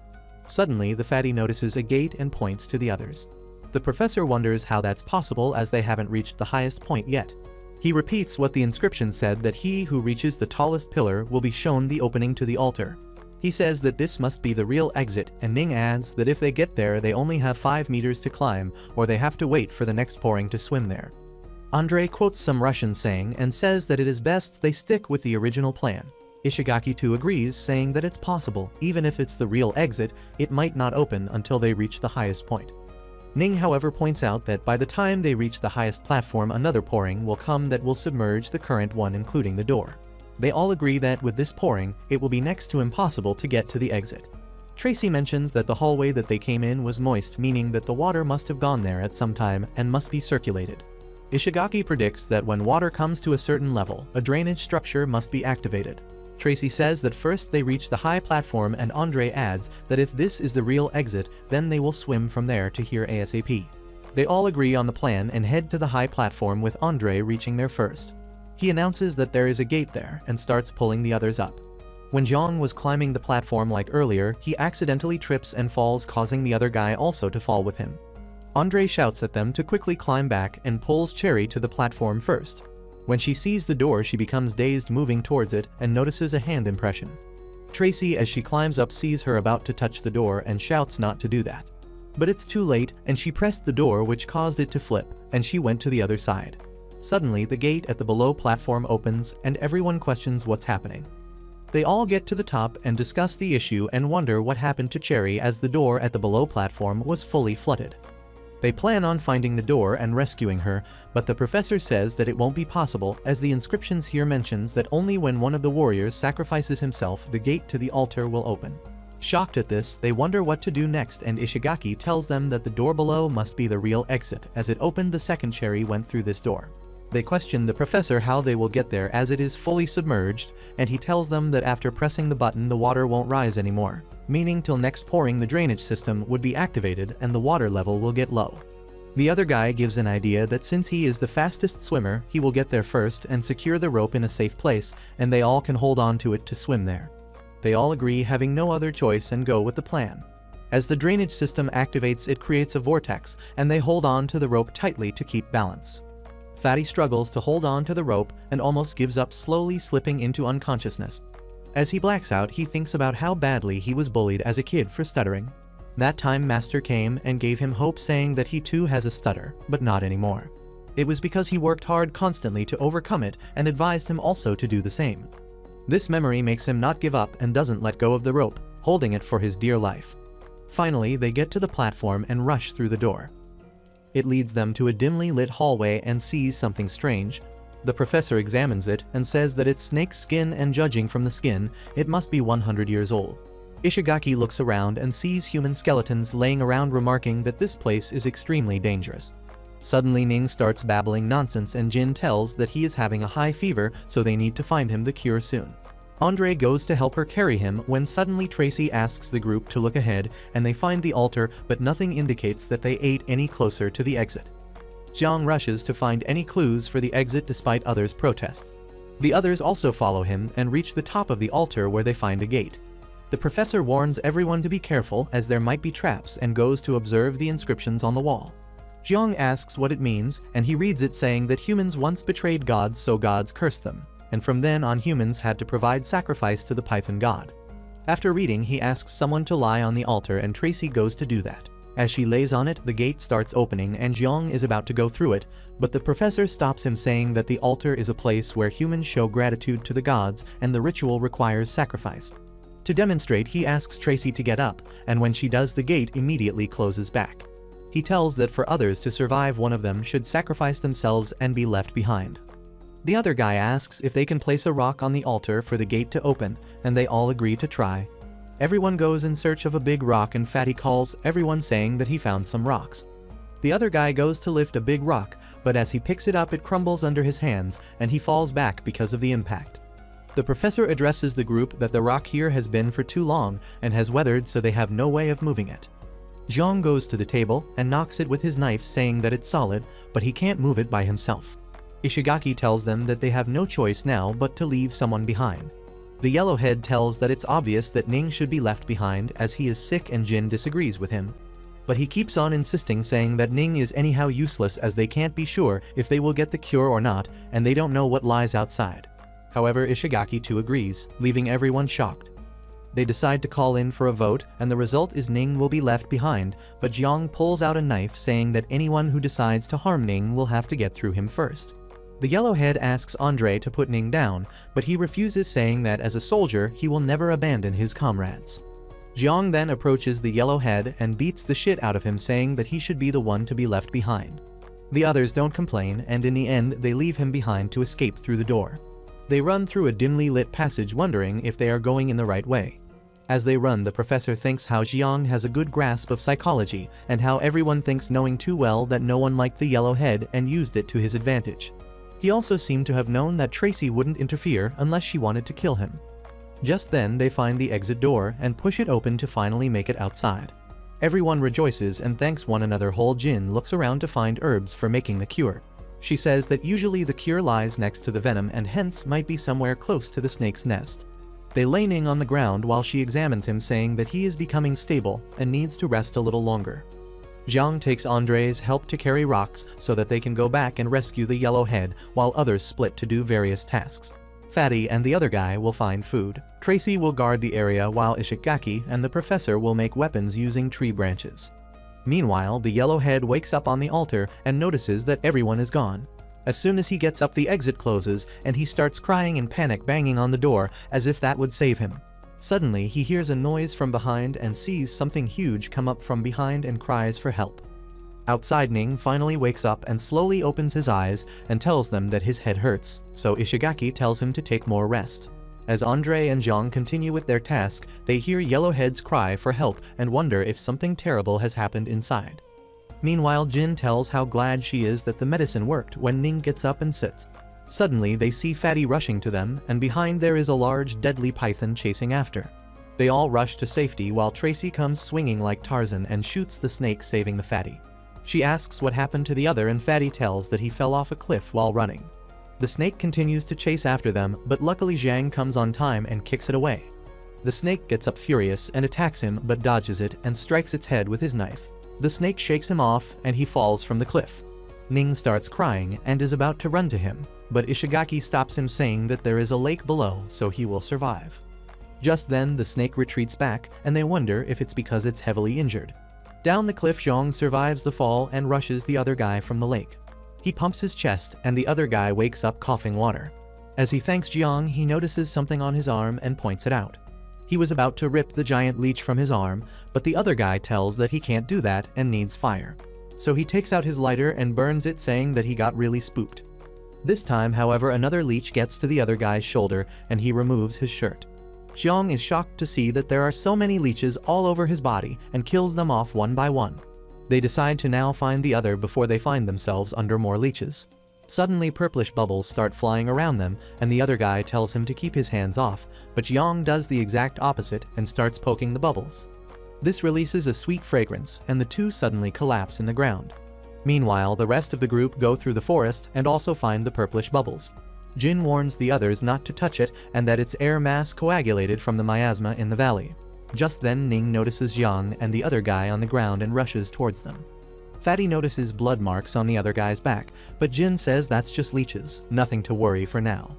Suddenly, the fatty notices a gate and points to the others. The professor wonders how that's possible, as they haven't reached the highest point yet. He repeats what the inscription said, that he who reaches the tallest pillar will be shown the opening to the altar. He says that this must be the real exit, and Ning adds that if they get there they only have 5 meters to climb, or they have to wait for the next pouring to swim there. Andre quotes some Russian saying and says that it is best they stick with the original plan. Ishigaki too agrees, saying that it's possible, even if it's the real exit, it might not open until they reach the highest point. Ning however points out that by the time they reach the highest platform another pouring will come that will submerge the current one, including the door. They all agree that with this pouring, it will be next to impossible to get to the exit. Tracy mentions that the hallway that they came in was moist, meaning that the water must have gone there at some time and must be circulated. Ishigaki predicts that when water comes to a certain level, a drainage structure must be activated. Tracy says that first they reach the high platform, and Andre adds that if this is the real exit, then they will swim from there to here ASAP. They all agree on the plan and head to the high platform, with Andre reaching there first. He announces that there is a gate there and starts pulling the others up. When Zhang was climbing the platform like earlier, he accidentally trips and falls, causing the other guy also to fall with him. Andre shouts at them to quickly climb back and pulls Cherry to the platform first. When she sees the door, she becomes dazed, moving towards it, and notices a hand impression. Tracy, as she climbs up, sees her about to touch the door and shouts not to do that. But it's too late, and she pressed the door, which caused it to flip, and she went to the other side. Suddenly, the gate at the below platform opens, and everyone questions what's happening. They all get to the top and discuss the issue and wonder what happened to Cherry, as the door at the below platform was fully flooded. They plan on finding the door and rescuing her, but the professor says that it won't be possible, as the inscriptions here mentions that only when one of the warriors sacrifices himself, the gate to the altar will open. Shocked at this, they wonder what to do next, and Ishigaki tells them that the door below must be the real exit, as it opened the second Cherry went through this door. They question the professor how they will get there, as it is fully submerged, and he tells them that after pressing the button the water won't rise anymore, meaning till next pouring the drainage system would be activated and the water level will get low. The other guy gives an idea that since he is the fastest swimmer, he will get there first and secure the rope in a safe place, and they all can hold on to it to swim there. They all agree, having no other choice, and go with the plan. As the drainage system activates, it creates a vortex, and they hold on to the rope tightly to keep balance. Fatty struggles to hold on to the rope and almost gives up, slowly slipping into unconsciousness. As he blacks out, he thinks about how badly he was bullied as a kid for stuttering. That time Master came and gave him hope, saying that he too has a stutter, but not anymore. It was because he worked hard constantly to overcome it, and advised him also to do the same. This memory makes him not give up and doesn't let go of the rope, holding it for his dear life. Finally, they get to the platform and rush through the door. It leads them to a dimly lit hallway and sees something strange. The professor examines it and says that it's snake skin, and judging from the skin, it must be 100 years old. Ishigaki looks around and sees human skeletons laying around, remarking that this place is extremely dangerous. Suddenly Ning starts babbling nonsense, and Jin tells that he is having a high fever, so they need to find him the cure soon. Andre goes to help her carry him when suddenly Tracy asks the group to look ahead, and they find the altar, but nothing indicates that they ate any closer to the exit. Jiang rushes to find any clues for the exit despite others' protests. The others also follow him and reach the top of the altar, where they find a gate. The professor warns everyone to be careful, as there might be traps, and goes to observe the inscriptions on the wall. Jiang asks what it means, and he reads it, saying that humans once betrayed gods, so gods cursed them, and from then on humans had to provide sacrifice to the Python god. After reading, he asks someone to lie on the altar, and Tracy goes to do that. As she lays on it, the gate starts opening, and Jiang is about to go through it, but the professor stops him, saying that the altar is a place where humans show gratitude to the gods, and the ritual requires sacrifice. To demonstrate, he asks Tracy to get up, and when she does, the gate immediately closes back. He tells that for others to survive, one of them should sacrifice themselves and be left behind. The other guy asks if they can place a rock on the altar for the gate to open, and they all agree to try. Everyone goes in search of a big rock, and Fatty calls everyone, saying that he found some rocks. The other guy goes to lift a big rock, but as he picks it up, it crumbles under his hands, and he falls back because of the impact. The professor addresses the group that the rock here has been for too long and has weathered, so they have no way of moving it. Jiang goes to the table and knocks it with his knife, saying that it's solid, but he can't move it by himself. Ishigaki tells them that they have no choice now but to leave someone behind. The yellowhead tells that it's obvious that Ning should be left behind, as he is sick, and Jin disagrees with him. But he keeps on insisting, saying that Ning is anyhow useless, as they can't be sure if they will get the cure or not, and they don't know what lies outside. However, Ishigaki too agrees, leaving everyone shocked. They decide to call in for a vote, and the result is Ning will be left behind, but Jiang pulls out a knife, saying that anyone who decides to harm Ning will have to get through him first. The yellowhead asks Andre to put Ning down, but he refuses, saying that as a soldier he will never abandon his comrades. Jiang then approaches the yellowhead and beats the shit out of him, saying that he should be the one to be left behind. The others don't complain, and in the end they leave him behind to escape through the door. They run through a dimly lit passage, wondering if they are going in the right way. As they run, the professor thinks how Jiang has a good grasp of psychology, and how everyone thinks knowing too well that no one liked the yellowhead and used it to his advantage. He also seemed to have known that Tracy wouldn't interfere unless she wanted to kill him. Just then they find the exit door and push it open to finally make it outside. Everyone rejoices and thanks one another. Whole Jin looks around to find herbs for making the cure. She says that usually the cure lies next to the venom, and hence might be somewhere close to the snake's nest. They lay Ning on the ground while she examines him, saying that he is becoming stable and needs to rest a little longer. Jiang takes Andre's help to carry rocks so that they can go back and rescue the yellow head, while others split to do various tasks. Fatty and the other guy will find food. Tracy will guard the area while Ishigaki and the professor will make weapons using tree branches. Meanwhile, the yellow head wakes up on the altar and notices that everyone is gone. As soon as he gets up, the exit closes and he starts crying in panic, banging on the door as if that would save him. Suddenly, he hears a noise from behind and sees something huge come up from behind and cries for help. Outside, Ning finally wakes up and slowly opens his eyes and tells them that his head hurts, so Ishigaki tells him to take more rest. As Andre and Jiang continue with their task, they hear Yellowhead's cry for help and wonder if something terrible has happened inside. Meanwhile, Jin tells how glad she is that the medicine worked when Ning gets up and sits. Suddenly, they see Fatty rushing to them, and behind there is a large, deadly python chasing after. They all rush to safety while Tracy comes swinging like Tarzan and shoots the snake, saving the Fatty. She asks what happened to the other, and Fatty tells that he fell off a cliff while running. The snake continues to chase after them, but luckily Zhang comes on time and kicks it away. The snake gets up furious and attacks him, but dodges it and strikes its head with his knife. The snake shakes him off and he falls from the cliff. Ning starts crying and is about to run to him, but Ishigaki stops him, saying that there is a lake below, so he will survive. Just then, the snake retreats back, and they wonder if it's because it's heavily injured. Down the cliff, Zhang survives the fall and rushes the other guy from the lake. He pumps his chest and the other guy wakes up coughing water. As he thanks Jiang, he notices something on his arm and points it out. He was about to rip the giant leech from his arm, but the other guy tells that he can't do that and needs fire. So he takes out his lighter and burns it, saying that he got really spooked. This time, however, another leech gets to the other guy's shoulder and he removes his shirt. Jiang is shocked to see that there are so many leeches all over his body and kills them off one by one. They decide to now find the other before they find themselves under more leeches. Suddenly, purplish bubbles start flying around them, and the other guy tells him to keep his hands off, but Jiang does the exact opposite and starts poking the bubbles. This releases a sweet fragrance, and the two suddenly collapse in the ground. Meanwhile, the rest of the group go through the forest and also find the purplish bubbles. Jin warns the others not to touch it and that it's air mass coagulated from the miasma in the valley. Just then, Ning notices Jiang and the other guy on the ground and rushes towards them. Fatty notices blood marks on the other guy's back, but Jin says that's just leeches, nothing to worry for now.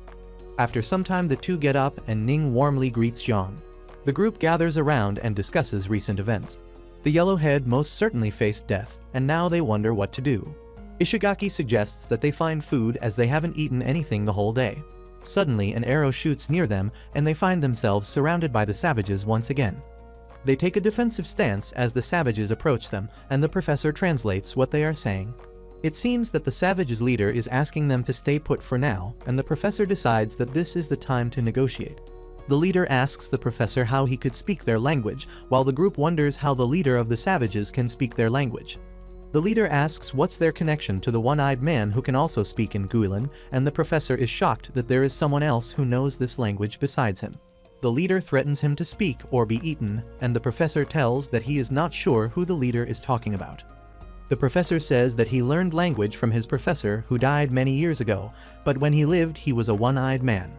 After some time, the two get up and Ning warmly greets Jiang. The group gathers around and discusses recent events. The Yellowhead most certainly faced death, and now they wonder what to do. Ishigaki suggests that they find food as they haven't eaten anything the whole day. Suddenly, an arrow shoots near them and they find themselves surrounded by the savages once again. They take a defensive stance as the savages approach them, and the professor translates what they are saying. It seems that the savage's leader is asking them to stay put for now, and the professor decides that this is the time to negotiate. The leader asks the professor how he could speak their language, while the group wonders how the leader of the savages can speak their language. The leader asks what's their connection to the one-eyed man who can also speak in Guilin, and the professor is shocked that there is someone else who knows this language besides him. The leader threatens him to speak or be eaten, and the professor tells that he is not sure who the leader is talking about. The professor says that he learned language from his professor who died many years ago, but when he lived he was a one-eyed man.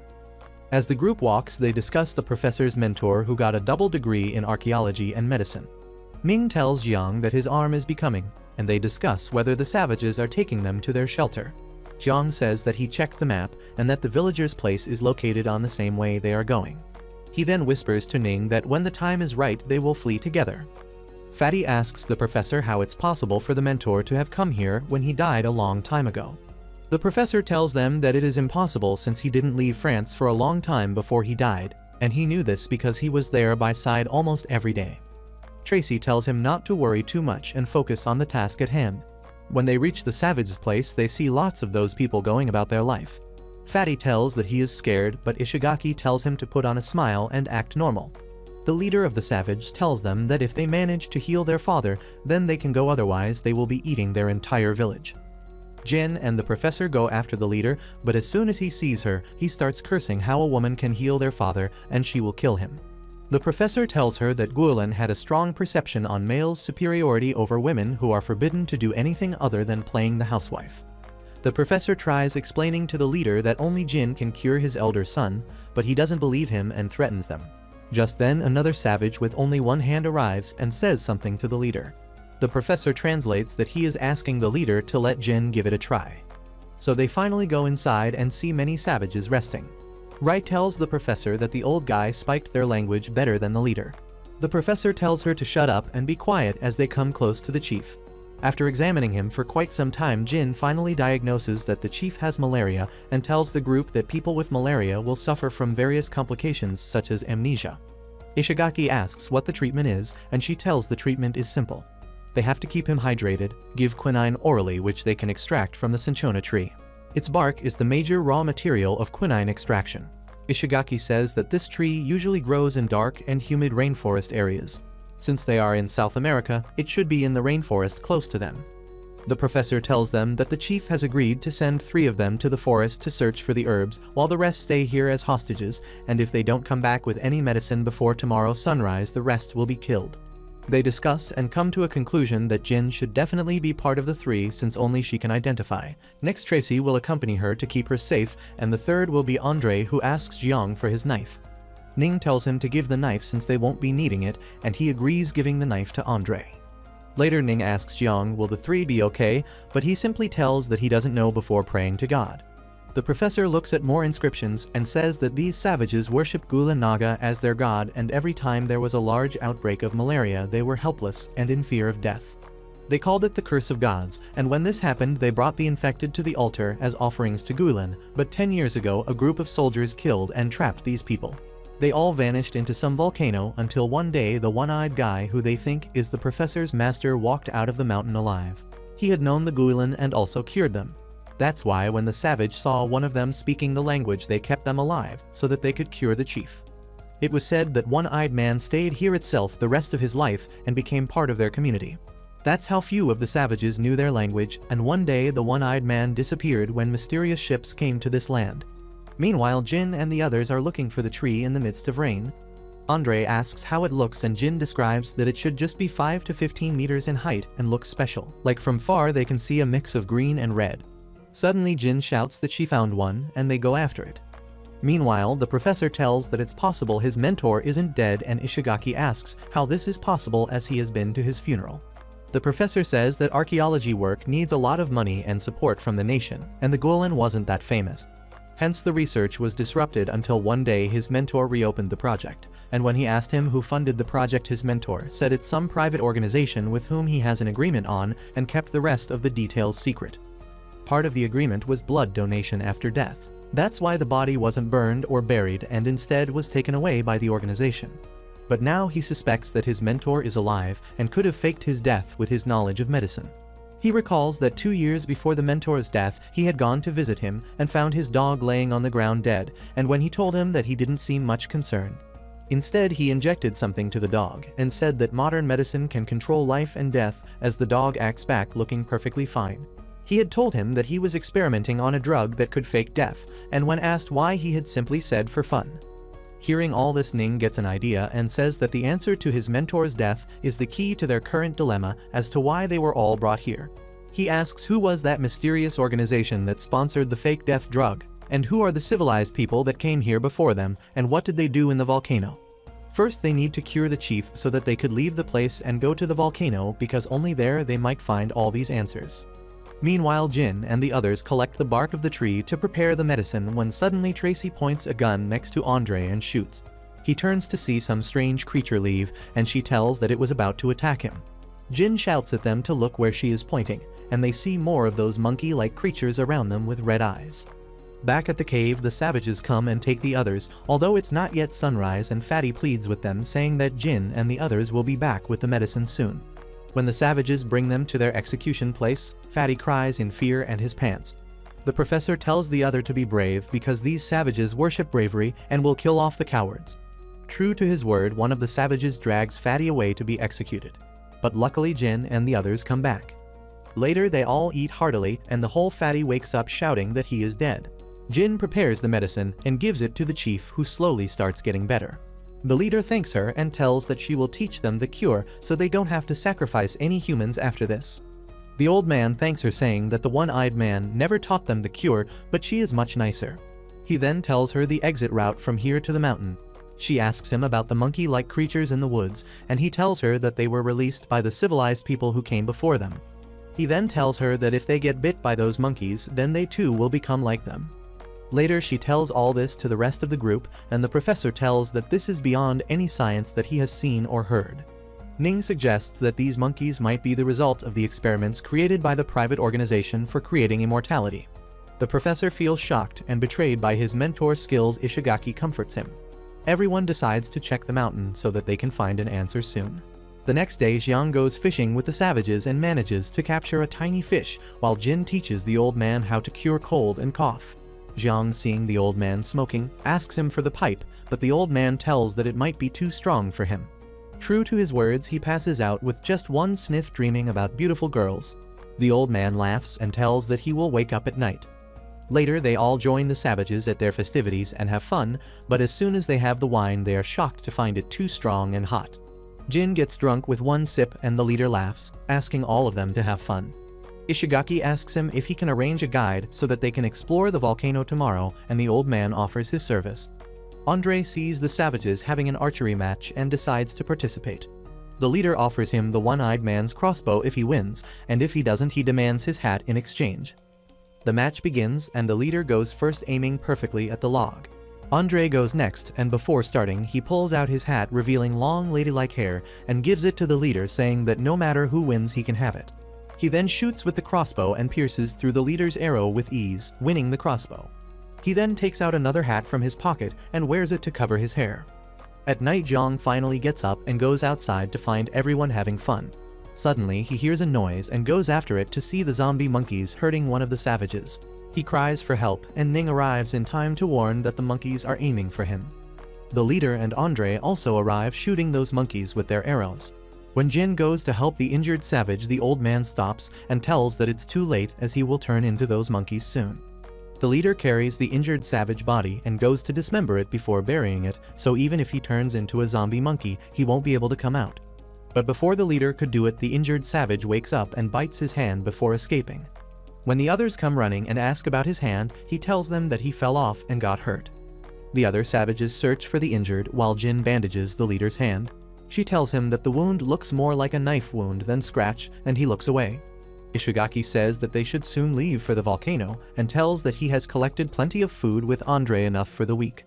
As the group walks, they discuss the professor's mentor who got a double degree in archaeology and medicine. Ming tells Jiang that his arm is becoming, and they discuss whether the savages are taking them to their shelter. Jiang says that he checked the map and that the villagers' place is located on the same way they are going. He then whispers to Ning that when the time is right, they will flee together. Fatty asks the professor how it's possible for the mentor to have come here when he died a long time ago. The professor tells them that it is impossible since he didn't leave France for a long time before he died, and he knew this because he was there by side almost every day. Tracy tells him not to worry too much and focus on the task at hand. When they reach the savage's place, they see lots of those people going about their life. Fatty tells that he is scared, but Ishigaki tells him to put on a smile and act normal. The leader of the savage tells them that if they manage to heal their father, then they can go, otherwise they will be eating their entire village. Jin and the professor go after the leader, but as soon as he sees her, he starts cursing how a woman can heal their father and she will kill him. The professor tells her that Guilin had a strong perception on males' superiority over women who are forbidden to do anything other than playing the housewife. The professor tries explaining to the leader that only Jin can cure his elder son, but he doesn't believe him and threatens them. Just then, another savage with only one hand arrives and says something to the leader. The professor translates that he is asking the leader to let Jin give it a try. So they finally go inside and see many savages resting. Rai tells the professor that the old guy spiked their language better than the leader. The professor tells her to shut up and be quiet as they come close to the chief. After examining him for quite some time, Jin finally diagnoses that the chief has malaria and tells the group that people with malaria will suffer from various complications such as amnesia. Ishigaki asks what the treatment is, and she tells the treatment is simple. They have to keep him hydrated, give quinine orally, which they can extract from the cinchona tree. Its bark is the major raw material of quinine extraction. Ishigaki says that this tree usually grows in dark and humid rainforest areas. Since they are in South America, it should be in the rainforest close to them. The professor tells them that the chief has agreed to send 3 of them to the forest to search for the herbs, while the rest stay here as hostages, and if they don't come back with any medicine before tomorrow sunrise, the rest will be killed. They discuss and come to a conclusion that Jin should definitely be part of the 3 since only she can identify. Next, Tracy will accompany her to keep her safe, and the third will be Andre, who asks Jiang for his knife. Ning tells him to give the knife since they won't be needing it, and he agrees, giving the knife to Andre. Later, Ning asks Jiang will the 3 be okay, but he simply tells that he doesn't know before praying to God. The professor looks at more inscriptions and says that these savages worship Gula Naga as their god, and every time there was a large outbreak of malaria they were helpless and in fear of death. They called it the curse of gods, and when this happened they brought the infected to the altar as offerings to Gulen, but 10 years ago a group of soldiers killed and trapped these people. They all vanished into some volcano until one day the one-eyed guy who they think is the professor's master walked out of the mountain alive. He had known the Gulen and also cured them. That's why when the savage saw one of them speaking the language, they kept them alive so that they could cure the chief. It was said that one-eyed man stayed here itself the rest of his life and became part of their community. That's how few of the savages knew their language, and one day the one-eyed man disappeared when mysterious ships came to this land. Meanwhile, Jin and the others are looking for the tree in the midst of rain. Andre asks how it looks, and Jin describes that it should just be 5 to 15 meters in height and looks special. Like from far they can see a mix of green and red. Suddenly Jin shouts that she found one, and they go after it. Meanwhile, the professor tells that it's possible his mentor isn't dead, and Ishigaki asks how this is possible as he has been to his funeral. The professor says that archaeology work needs a lot of money and support from the nation, and the Gulen wasn't that famous. Hence the research was disrupted until one day his mentor reopened the project, and when he asked him who funded the project, his mentor said it's some private organization with whom he has an agreement on, and kept the rest of the details secret. Part of the agreement was blood donation after death. That's why the body wasn't burned or buried and instead was taken away by the organization. But now he suspects that his mentor is alive and could have faked his death with his knowledge of medicine. He recalls that 2 years before the mentor's death, he had gone to visit him and found his dog laying on the ground dead, and when he told him that, he didn't seem much concerned. Instead, he injected something to the dog and said that modern medicine can control life and death, as the dog acts back looking perfectly fine. He had told him that he was experimenting on a drug that could fake death, and when asked why, he had simply said for fun. Hearing all this, Ning gets an idea and says that the answer to his mentor's death is the key to their current dilemma as to why they were all brought here. He asks who was that mysterious organization that sponsored the fake death drug, and who are the civilized people that came here before them, and what did they do in the volcano. First, they need to cure the chief so that they could leave the place and go to the volcano, because only there they might find all these answers. Meanwhile, Jin and the others collect the bark of the tree to prepare the medicine when suddenly Tracy points a gun next to Andre and shoots. He turns to see some strange creature leave, and she tells that it was about to attack him. Jin shouts at them to look where she is pointing, and they see more of those monkey-like creatures around them with red eyes. Back at the cave, the savages come and take the others, although it's not yet sunrise, and Fatty pleads with them, saying that Jin and the others will be back with the medicine soon. When the savages bring them to their execution place, Fatty cries in fear and his pants. The professor tells the other to be brave because these savages worship bravery and will kill off the cowards. True to his word, one of the savages drags Fatty away to be executed. But luckily Jin and the others come back. Later they all eat heartily, and the whole Fatty wakes up shouting that he is dead. Jin prepares the medicine and gives it to the chief, who slowly starts getting better. The leader thanks her and tells that she will teach them the cure so they don't have to sacrifice any humans after this. The old man thanks her, saying that the one-eyed man never taught them the cure, but she is much nicer. He then tells her the exit route from here to the mountain. She asks him about the monkey-like creatures in the woods, and he tells her that they were released by the civilized people who came before them. He then tells her that if they get bit by those monkeys, then they too will become like them. Later she tells all this to the rest of the group, and the professor tells that this is beyond any science that he has seen or heard. Ning suggests that these monkeys might be the result of the experiments created by the private organization for creating immortality. The professor feels shocked and betrayed by his mentor's skills. Ishigaki comforts him. Everyone decides to check the mountain so that they can find an answer soon. The next day, Jiang goes fishing with the savages and manages to capture a tiny fish, while Jin teaches the old man how to cure cold and cough. Jiang, seeing the old man smoking, asks him for the pipe, but the old man tells that it might be too strong for him. True to his words, he passes out with just one sniff, dreaming about beautiful girls. The old man laughs and tells that he will wake up at night. Later, they all join the savages at their festivities and have fun, but as soon as they have the wine, they are shocked to find it too strong and hot. Jin gets drunk with one sip and the leader laughs, asking all of them to have fun. Ishigaki asks him if he can arrange a guide so that they can explore the volcano tomorrow, and the old man offers his service. Andre sees the savages having an archery match and decides to participate. The leader offers him the one-eyed man's crossbow if he wins, and if he doesn't, he demands his hat in exchange. The match begins, and the leader goes first, aiming perfectly at the log. Andre goes next, and before starting, he pulls out his hat, revealing long ladylike hair, and gives it to the leader, saying that no matter who wins, he can have it. He then shoots with the crossbow and pierces through the leader's arrow with ease, winning the crossbow. He then takes out another hat from his pocket and wears it to cover his hair. At night, Jiang finally gets up and goes outside to find everyone having fun. Suddenly, he hears a noise and goes after it to see the zombie monkeys hurting one of the savages. He cries for help, and Ning arrives in time to warn that the monkeys are aiming for him. The leader and Andre also arrive, shooting those monkeys with their arrows. When Jin goes to help the injured savage, the old man stops and tells that it's too late, as he will turn into those monkeys soon. The leader carries the injured savage body and goes to dismember it before burying it, so even if he turns into a zombie monkey, he won't be able to come out. But before the leader could do it, the injured savage wakes up and bites his hand before escaping. When the others come running and ask about his hand, he tells them that he fell off and got hurt. The other savages search for the injured while Jin bandages the leader's hand. She tells him that the wound looks more like a knife wound than scratch, and he looks away. Ishigaki says that they should soon leave for the volcano, and tells that he has collected plenty of food with Andre, enough for the week.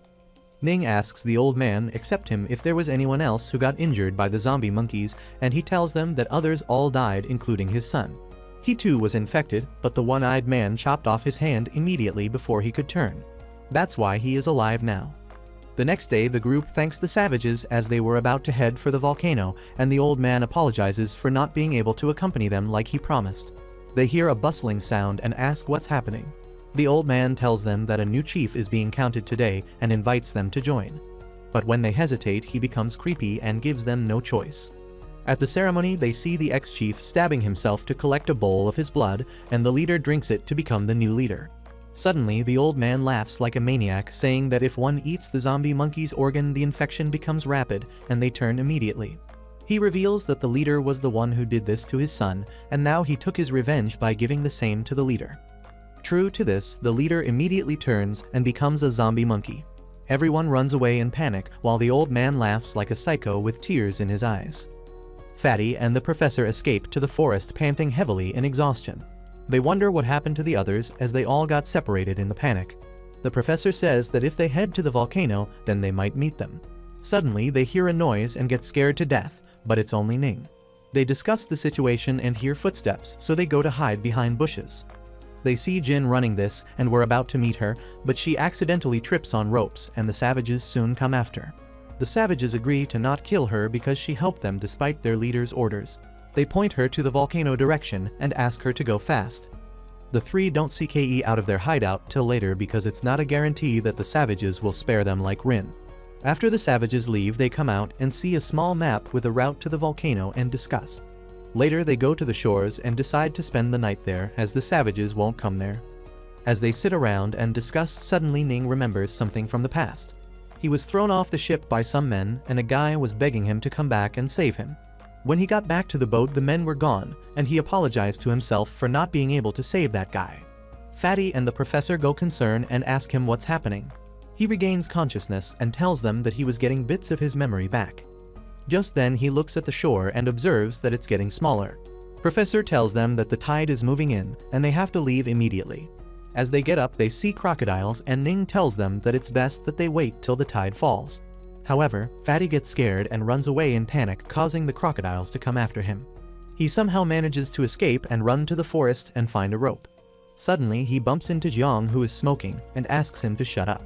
Ning asks the old man except him if there was anyone else who got injured by the zombie monkeys, and he tells them that others all died, including his son. He too was infected, but the one-eyed man chopped off his hand immediately before he could turn. That's why he is alive now. The next day, the group thanks the savages as they were about to head for the volcano, and the old man apologizes for not being able to accompany them like he promised. They hear a bustling sound and ask what's happening. The old man tells them that a new chief is being counted today and invites them to join. But when they hesitate, he becomes creepy and gives them no choice. At the ceremony, they see the ex-chief stabbing himself to collect a bowl of his blood, and the leader drinks it to become the new leader. Suddenly, the old man laughs like a maniac, saying that if one eats the zombie monkey's organ, the infection becomes rapid, and they turn immediately. He reveals that the leader was the one who did this to his son, and now he took his revenge by giving the same to the leader. True to this, the leader immediately turns and becomes a zombie monkey. Everyone runs away in panic, while the old man laughs like a psycho with tears in his eyes. Fatty and the professor escape to the forest, panting heavily in exhaustion. They wonder what happened to the others, as they all got separated in the panic. The professor says that if they head to the volcano, then they might meet them. Suddenly, they hear a noise and get scared to death, but it's only Ning. They discuss the situation and hear footsteps, so they go to hide behind bushes. They see Jin running this and were about to meet her, but she accidentally trips on ropes, and the savages soon come after. The savages agree to not kill her because she helped them despite their leader's orders. They point her to the volcano direction and ask her to go fast. The three don't see Ke out of their hideout till later because it's not a guarantee that the savages will spare them like Rin. After the savages leave, they come out and see a small map with a route to the volcano and discuss. Later, they go to the shores and decide to spend the night there, as the savages won't come there. As they sit around and discuss, suddenly Ning remembers something from the past. He was thrown off the ship by some men, and a guy was begging him to come back and save him. When he got back to the boat, the men were gone, and he apologized to himself for not being able to save that guy. Fatty and the professor go concern and ask him what's happening. He regains consciousness and tells them that he was getting bits of his memory back. Just then he looks at the shore and observes that it's getting smaller. Professor tells them that the tide is moving in and they have to leave immediately. As they get up they see crocodiles and Ning tells them that it's best that they wait till the tide falls. However, Fatty gets scared and runs away in panic, causing the crocodiles to come after him. He somehow manages to escape and run to the forest and find a rope. Suddenly he bumps into Jiang, who is smoking, and asks him to shut up.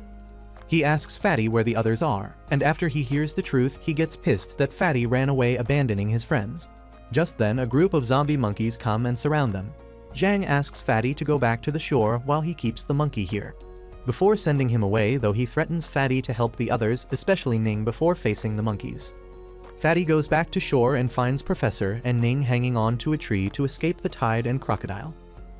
He asks Fatty where the others are, and after he hears the truth he gets pissed that Fatty ran away abandoning his friends. Just then a group of zombie monkeys come and surround them. Jiang asks Fatty to go back to the shore while he keeps the monkey here. Before sending him away though, he threatens Fatty to help the others, especially Ning, before facing the monkeys. Fatty goes back to shore and finds Professor and Ning hanging on to a tree to escape the tide and crocodile.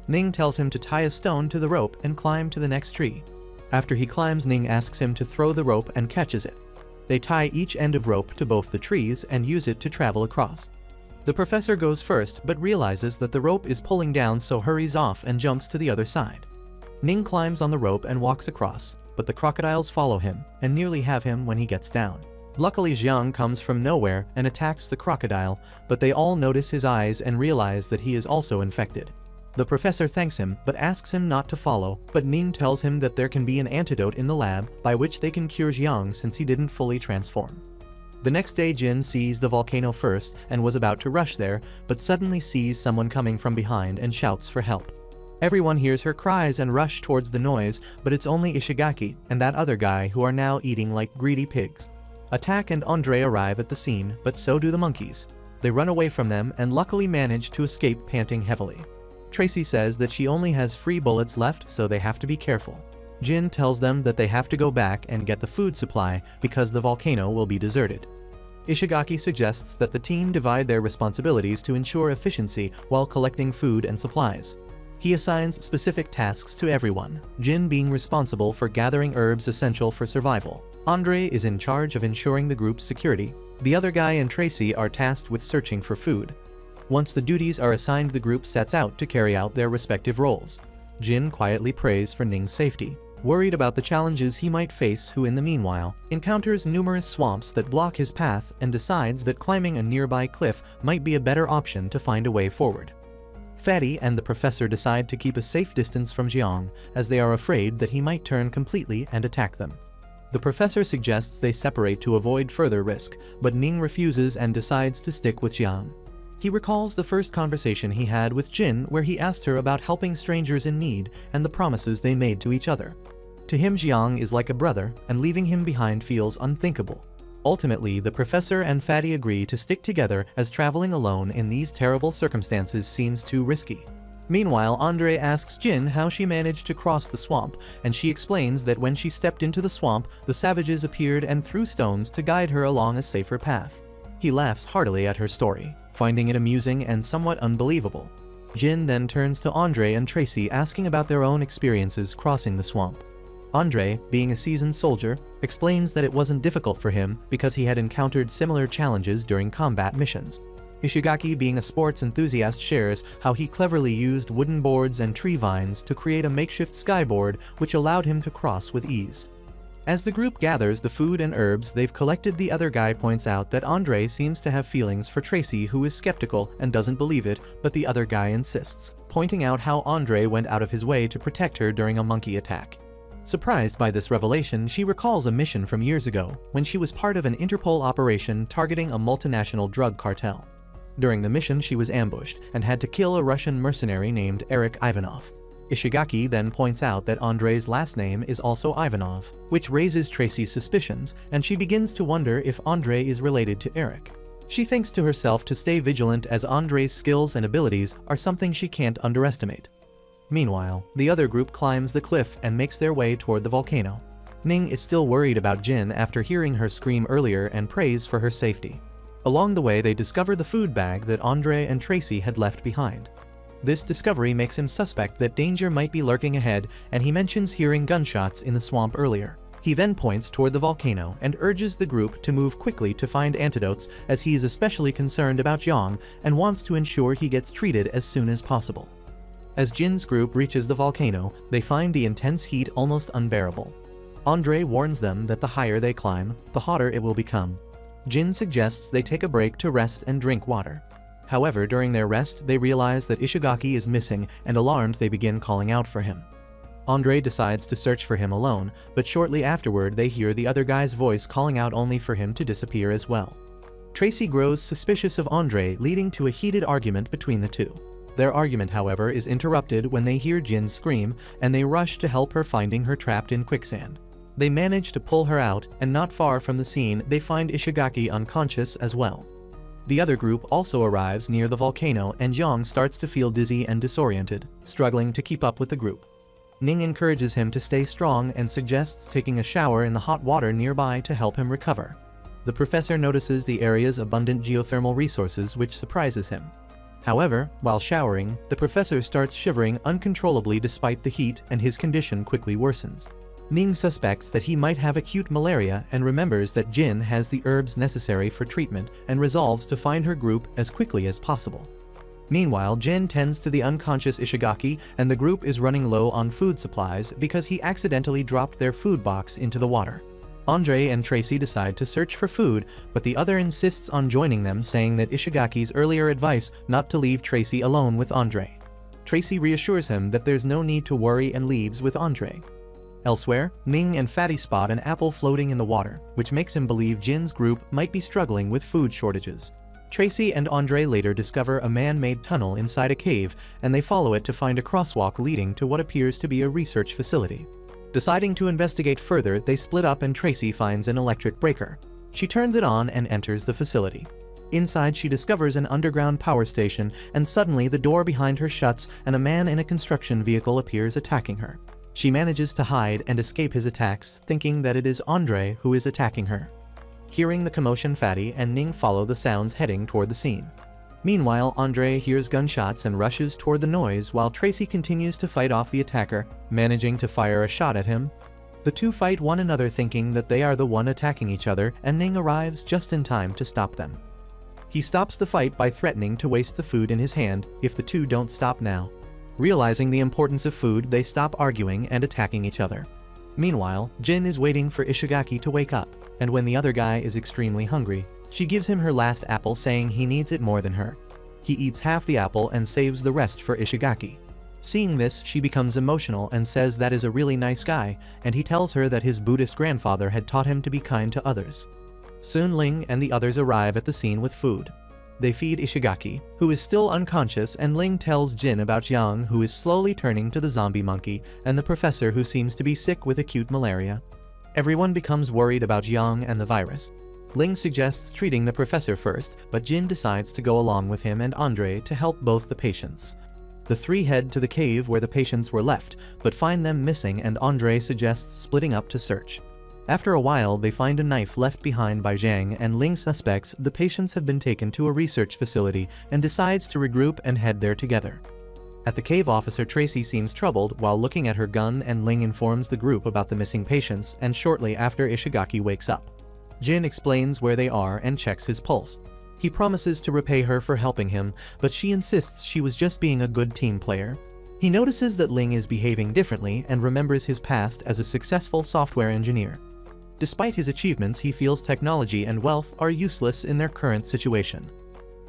Ning tells him to tie a stone to the rope and climb to the next tree. After he climbs, Ning asks him to throw the rope and catches it. They tie each end of rope to both the trees and use it to travel across. The professor goes first but realizes that the rope is pulling down, so hurries off and jumps to the other side. Ning climbs on the rope and walks across, but the crocodiles follow him and nearly have him when he gets down. Luckily Jiang comes from nowhere and attacks the crocodile, but they all notice his eyes and realize that he is also infected. The professor thanks him but asks him not to follow, but Ning tells him that there can be an antidote in the lab by which they can cure Jiang since he didn't fully transform. The next day Jin sees the volcano first and was about to rush there, but suddenly sees someone coming from behind and shouts for help. Everyone hears her cries and rush towards the noise, but it's only Ishigaki and that other guy who are now eating like greedy pigs. Attack and Andre arrive at the scene, but so do the monkeys. They run away from them and luckily manage to escape, panting heavily. Tracy says that she only has 3 bullets left, so they have to be careful. Jin tells them that they have to go back and get the food supply because the volcano will be deserted. Ishigaki suggests that the team divide their responsibilities to ensure efficiency while collecting food and supplies. He assigns specific tasks to everyone, Jin being responsible for gathering herbs essential for survival. Andre is in charge of ensuring the group's security. The other guy and Tracy are tasked with searching for food. Once the duties are assigned, the group sets out to carry out their respective roles. Jin quietly prays for Ning's safety, worried about the challenges he might face, who in the meanwhile encounters numerous swamps that block his path and decides that climbing a nearby cliff might be a better option to find a way forward. Fatty and the professor decide to keep a safe distance from Jiang, as they are afraid that he might turn completely and attack them. The professor suggests they separate to avoid further risk, but Ning refuses and decides to stick with Jiang. He recalls the first conversation he had with Jin, where he asked her about helping strangers in need and the promises they made to each other. To him, Jiang is like a brother, and leaving him behind feels unthinkable. Ultimately, the professor and Fatty agree to stick together, as traveling alone in these terrible circumstances seems too risky. Meanwhile, Andre asks Jin how she managed to cross the swamp, and she explains that when she stepped into the swamp, the savages appeared and threw stones to guide her along a safer path. He laughs heartily at her story, finding it amusing and somewhat unbelievable. Jin then turns to Andre and Tracy, asking about their own experiences crossing the swamp. Andre, being a seasoned soldier, explains that it wasn't difficult for him because he had encountered similar challenges during combat missions. Ishigaki, being a sports enthusiast, shares how he cleverly used wooden boards and tree vines to create a makeshift skyboard which allowed him to cross with ease. As the group gathers the food and herbs they've collected, the other guy points out that Andre seems to have feelings for Tracy, who is skeptical and doesn't believe it, but the other guy insists, pointing out how Andre went out of his way to protect her during a monkey attack. Surprised by this revelation, she recalls a mission from years ago when she was part of an Interpol operation targeting a multinational drug cartel. During the mission, she was ambushed and had to kill a Russian mercenary named Eric Ivanov. Ishigaki then points out that Andre's last name is also Ivanov, which raises Tracy's suspicions, and she begins to wonder if Andre is related to Eric. She thinks to herself to stay vigilant, as Andre's skills and abilities are something she can't underestimate. Meanwhile, the other group climbs the cliff and makes their way toward the volcano. Ning is still worried about Jin after hearing her scream earlier and prays for her safety. Along the way, they discover the food bag that Andre and Tracy had left behind. This discovery makes him suspect that danger might be lurking ahead, and he mentions hearing gunshots in the swamp earlier. He then points toward the volcano and urges the group to move quickly to find antidotes, as he is especially concerned about Jiang and wants to ensure he gets treated as soon as possible. As Jin's group reaches the volcano, they find the intense heat almost unbearable. Andre warns them that the higher they climb, the hotter it will become. Jin suggests they take a break to rest and drink water. However, during their rest, they realize that Ishigaki is missing, and alarmed they begin calling out for him. Andre decides to search for him alone, but shortly afterward they hear the other guy's voice calling out only for him to disappear as well. Tracy grows suspicious of Andre, leading to a heated argument between the two. Their argument, however, is interrupted when they hear Jin scream, and they rush to help her, finding her trapped in quicksand. They manage to pull her out, and not far from the scene they find Ishigaki unconscious as well. The other group also arrives near the volcano, and Jiang starts to feel dizzy and disoriented, struggling to keep up with the group. Ning encourages him to stay strong and suggests taking a shower in the hot water nearby to help him recover. The professor notices the area's abundant geothermal resources, which surprises him. However, while showering, the professor starts shivering uncontrollably despite the heat, and his condition quickly worsens. Ning suspects that he might have acute malaria and remembers that Jin has the herbs necessary for treatment and resolves to find her group as quickly as possible. Meanwhile, Jin tends to the unconscious Ishigaki, and the group is running low on food supplies because he accidentally dropped their food box into the water. Andre and Tracy decide to search for food, but the other insists on joining them, saying that Ishigaki's earlier advice not to leave Tracy alone with Andre. Tracy reassures him that there's no need to worry and leaves with Andre. Elsewhere, Ning and Fatty spot an apple floating in the water, which makes him believe Jin's group might be struggling with food shortages. Tracy and Andre later discover a man-made tunnel inside a cave, and they follow it to find a crosswalk leading to what appears to be a research facility. Deciding to investigate further, they split up and Tracy finds an electric breaker. She turns it on and enters the facility. Inside, she discovers an underground power station, and suddenly the door behind her shuts and a man in a construction vehicle appears, attacking her. She manages to hide and escape his attacks, thinking that it is Andre who is attacking her. Hearing the commotion, Fatty and Ning follow the sounds heading toward the scene. Meanwhile, Andre hears gunshots and rushes toward the noise while Tracy continues to fight off the attacker, managing to fire a shot at him. The two fight one another, thinking that they are the one attacking each other, and Ning arrives just in time to stop them. He stops the fight by threatening to waste the food in his hand if the two don't stop now. Realizing the importance of food, they stop arguing and attacking each other. Meanwhile, Jin is waiting for Ishigaki to wake up, and when the other guy is extremely hungry, she gives him her last apple, saying he needs it more than her. He eats half the apple and saves the rest for Ishigaki. Seeing this, she becomes emotional and says that is a really nice guy, and he tells her that his Buddhist grandfather had taught him to be kind to others. Soon Ling and the others arrive at the scene with food. They feed Ishigaki, who is still unconscious, and Ling tells Jin about Yang, who is slowly turning to the zombie monkey, and the professor, who seems to be sick with acute malaria. Everyone becomes worried about Yang and the virus. Ling suggests treating the professor first, but Jin decides to go along with him and Andre to help both the patients. The three head to the cave where the patients were left, but find them missing, and Andre suggests splitting up to search. After a while, they find a knife left behind by Zhang, and Ling suspects the patients have been taken to a research facility and decides to regroup and head there together. At the cave, officer Tracy seems troubled while looking at her gun, and Ling informs the group about the missing patients, and shortly after, Ishigaki wakes up. Jin explains where they are and checks his pulse. He promises to repay her for helping him, but she insists she was just being a good team player. He notices that Ling is behaving differently and remembers his past as a successful software engineer. Despite his achievements, he feels technology and wealth are useless in their current situation.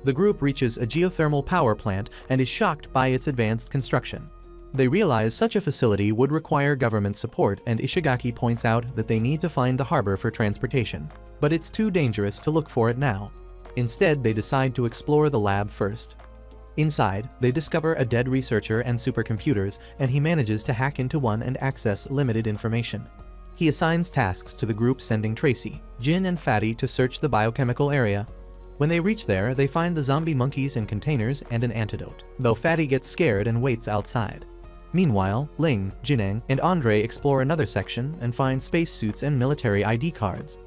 The group reaches a geothermal power plant and is shocked by its advanced construction. They realize such a facility would require government support, and Ishigaki points out that they need to find the harbor for transportation, but it's too dangerous to look for it now. Instead, they decide to explore the lab first. Inside, they discover a dead researcher and supercomputers, and he manages to hack into one and access limited information. He assigns tasks to the group, sending Tracy, Jin, and Fatty to search the biochemical area. When they reach there, they find the zombie monkeys in containers and an antidote, though Fatty gets scared and waits outside. Meanwhile, Ling, Jineng, and Andre explore another section and find spacesuits and military ID cards.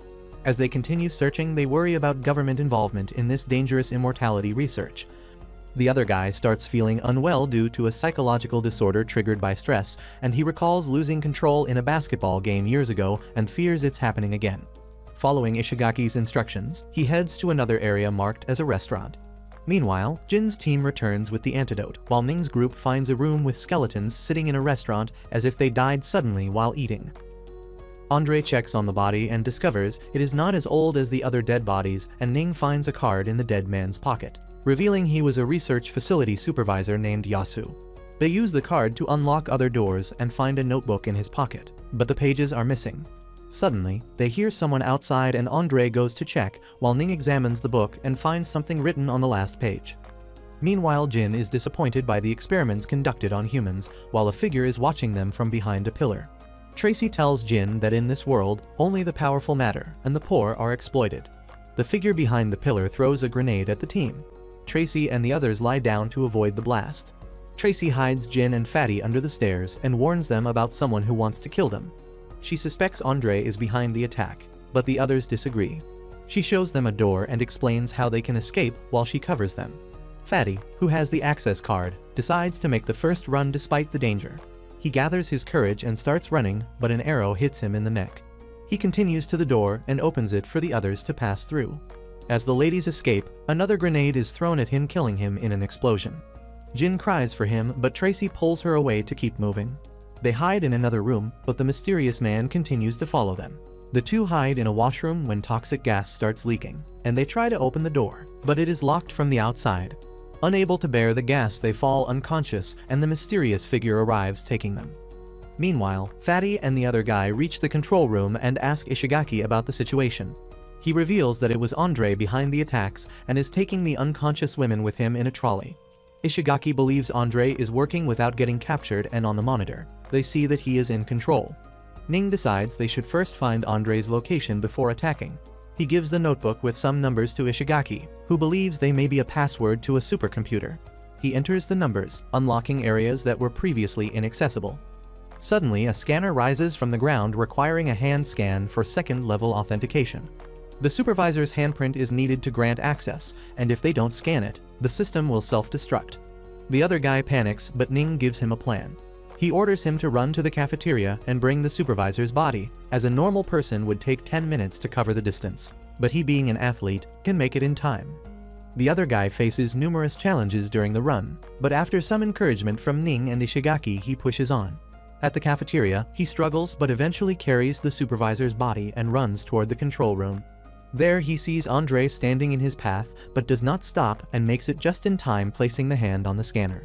As they continue searching, they worry about government involvement in this dangerous immortality research. The other guy starts feeling unwell due to a psychological disorder triggered by stress, and he recalls losing control in a basketball game years ago and fears it's happening again. Following Ishigaki's instructions, he heads to another area marked as a restaurant. Meanwhile, Jin's team returns with the antidote, while Ning's group finds a room with skeletons sitting in a restaurant as if they died suddenly while eating. Andre checks on the body and discovers it is not as old as the other dead bodies, and Ning finds a card in the dead man's pocket, revealing he was a research facility supervisor named Yasu. They use the card to unlock other doors and find a notebook in his pocket, but the pages are missing. Suddenly, they hear someone outside and Andre goes to check while Ning examines the book and finds something written on the last page. Meanwhile, Jin is disappointed by the experiments conducted on humans while a figure is watching them from behind a pillar. Tracy tells Jin that in this world, only the powerful matter and the poor are exploited. The figure behind the pillar throws a grenade at the team. Tracy and the others lie down to avoid the blast. Tracy hides Jin and Fatty under the stairs and warns them about someone who wants to kill them. She suspects Andre is behind the attack, but the others disagree. She shows them a door and explains how they can escape while she covers them. Fatty, who has the access card, decides to make the first run despite the danger. He gathers his courage and starts running, but an arrow hits him in the neck. He continues to the door and opens it for the others to pass through. As the ladies escape, another grenade is thrown at him, killing him in an explosion. Jin cries for him, but Tracy pulls her away to keep moving. They hide in another room, but the mysterious man continues to follow them. The two hide in a washroom when toxic gas starts leaking, and they try to open the door, but it is locked from the outside. Unable to bear the gas, they fall unconscious, and the mysterious figure arrives, taking them. Meanwhile, Fatty and the other guy reach the control room and ask Ishigaki about the situation. He reveals that it was Andre behind the attacks and is taking the unconscious women with him in a trolley. Ishigaki believes Andre is working without getting captured, and on the monitor, they see that he is in control. Ning decides they should first find Andre's location before attacking. He gives the notebook with some numbers to Ishigaki, who believes they may be a password to a supercomputer. He enters the numbers, unlocking areas that were previously inaccessible. Suddenly, a scanner rises from the ground, requiring a hand scan for second-level authentication. The supervisor's handprint is needed to grant access, and if they don't scan it, the system will self-destruct. The other guy panics, but Ning gives him a plan. He orders him to run to the cafeteria and bring the supervisor's body, as a normal person would take 10 minutes to cover the distance, but he, being an athlete, can make it in time. The other guy faces numerous challenges during the run, but after some encouragement from Ning and Ishigaki, he pushes on. At the cafeteria, he struggles but eventually carries the supervisor's body and runs toward the control room. There he sees Andre standing in his path, but does not stop and makes it just in time, placing the hand on the scanner.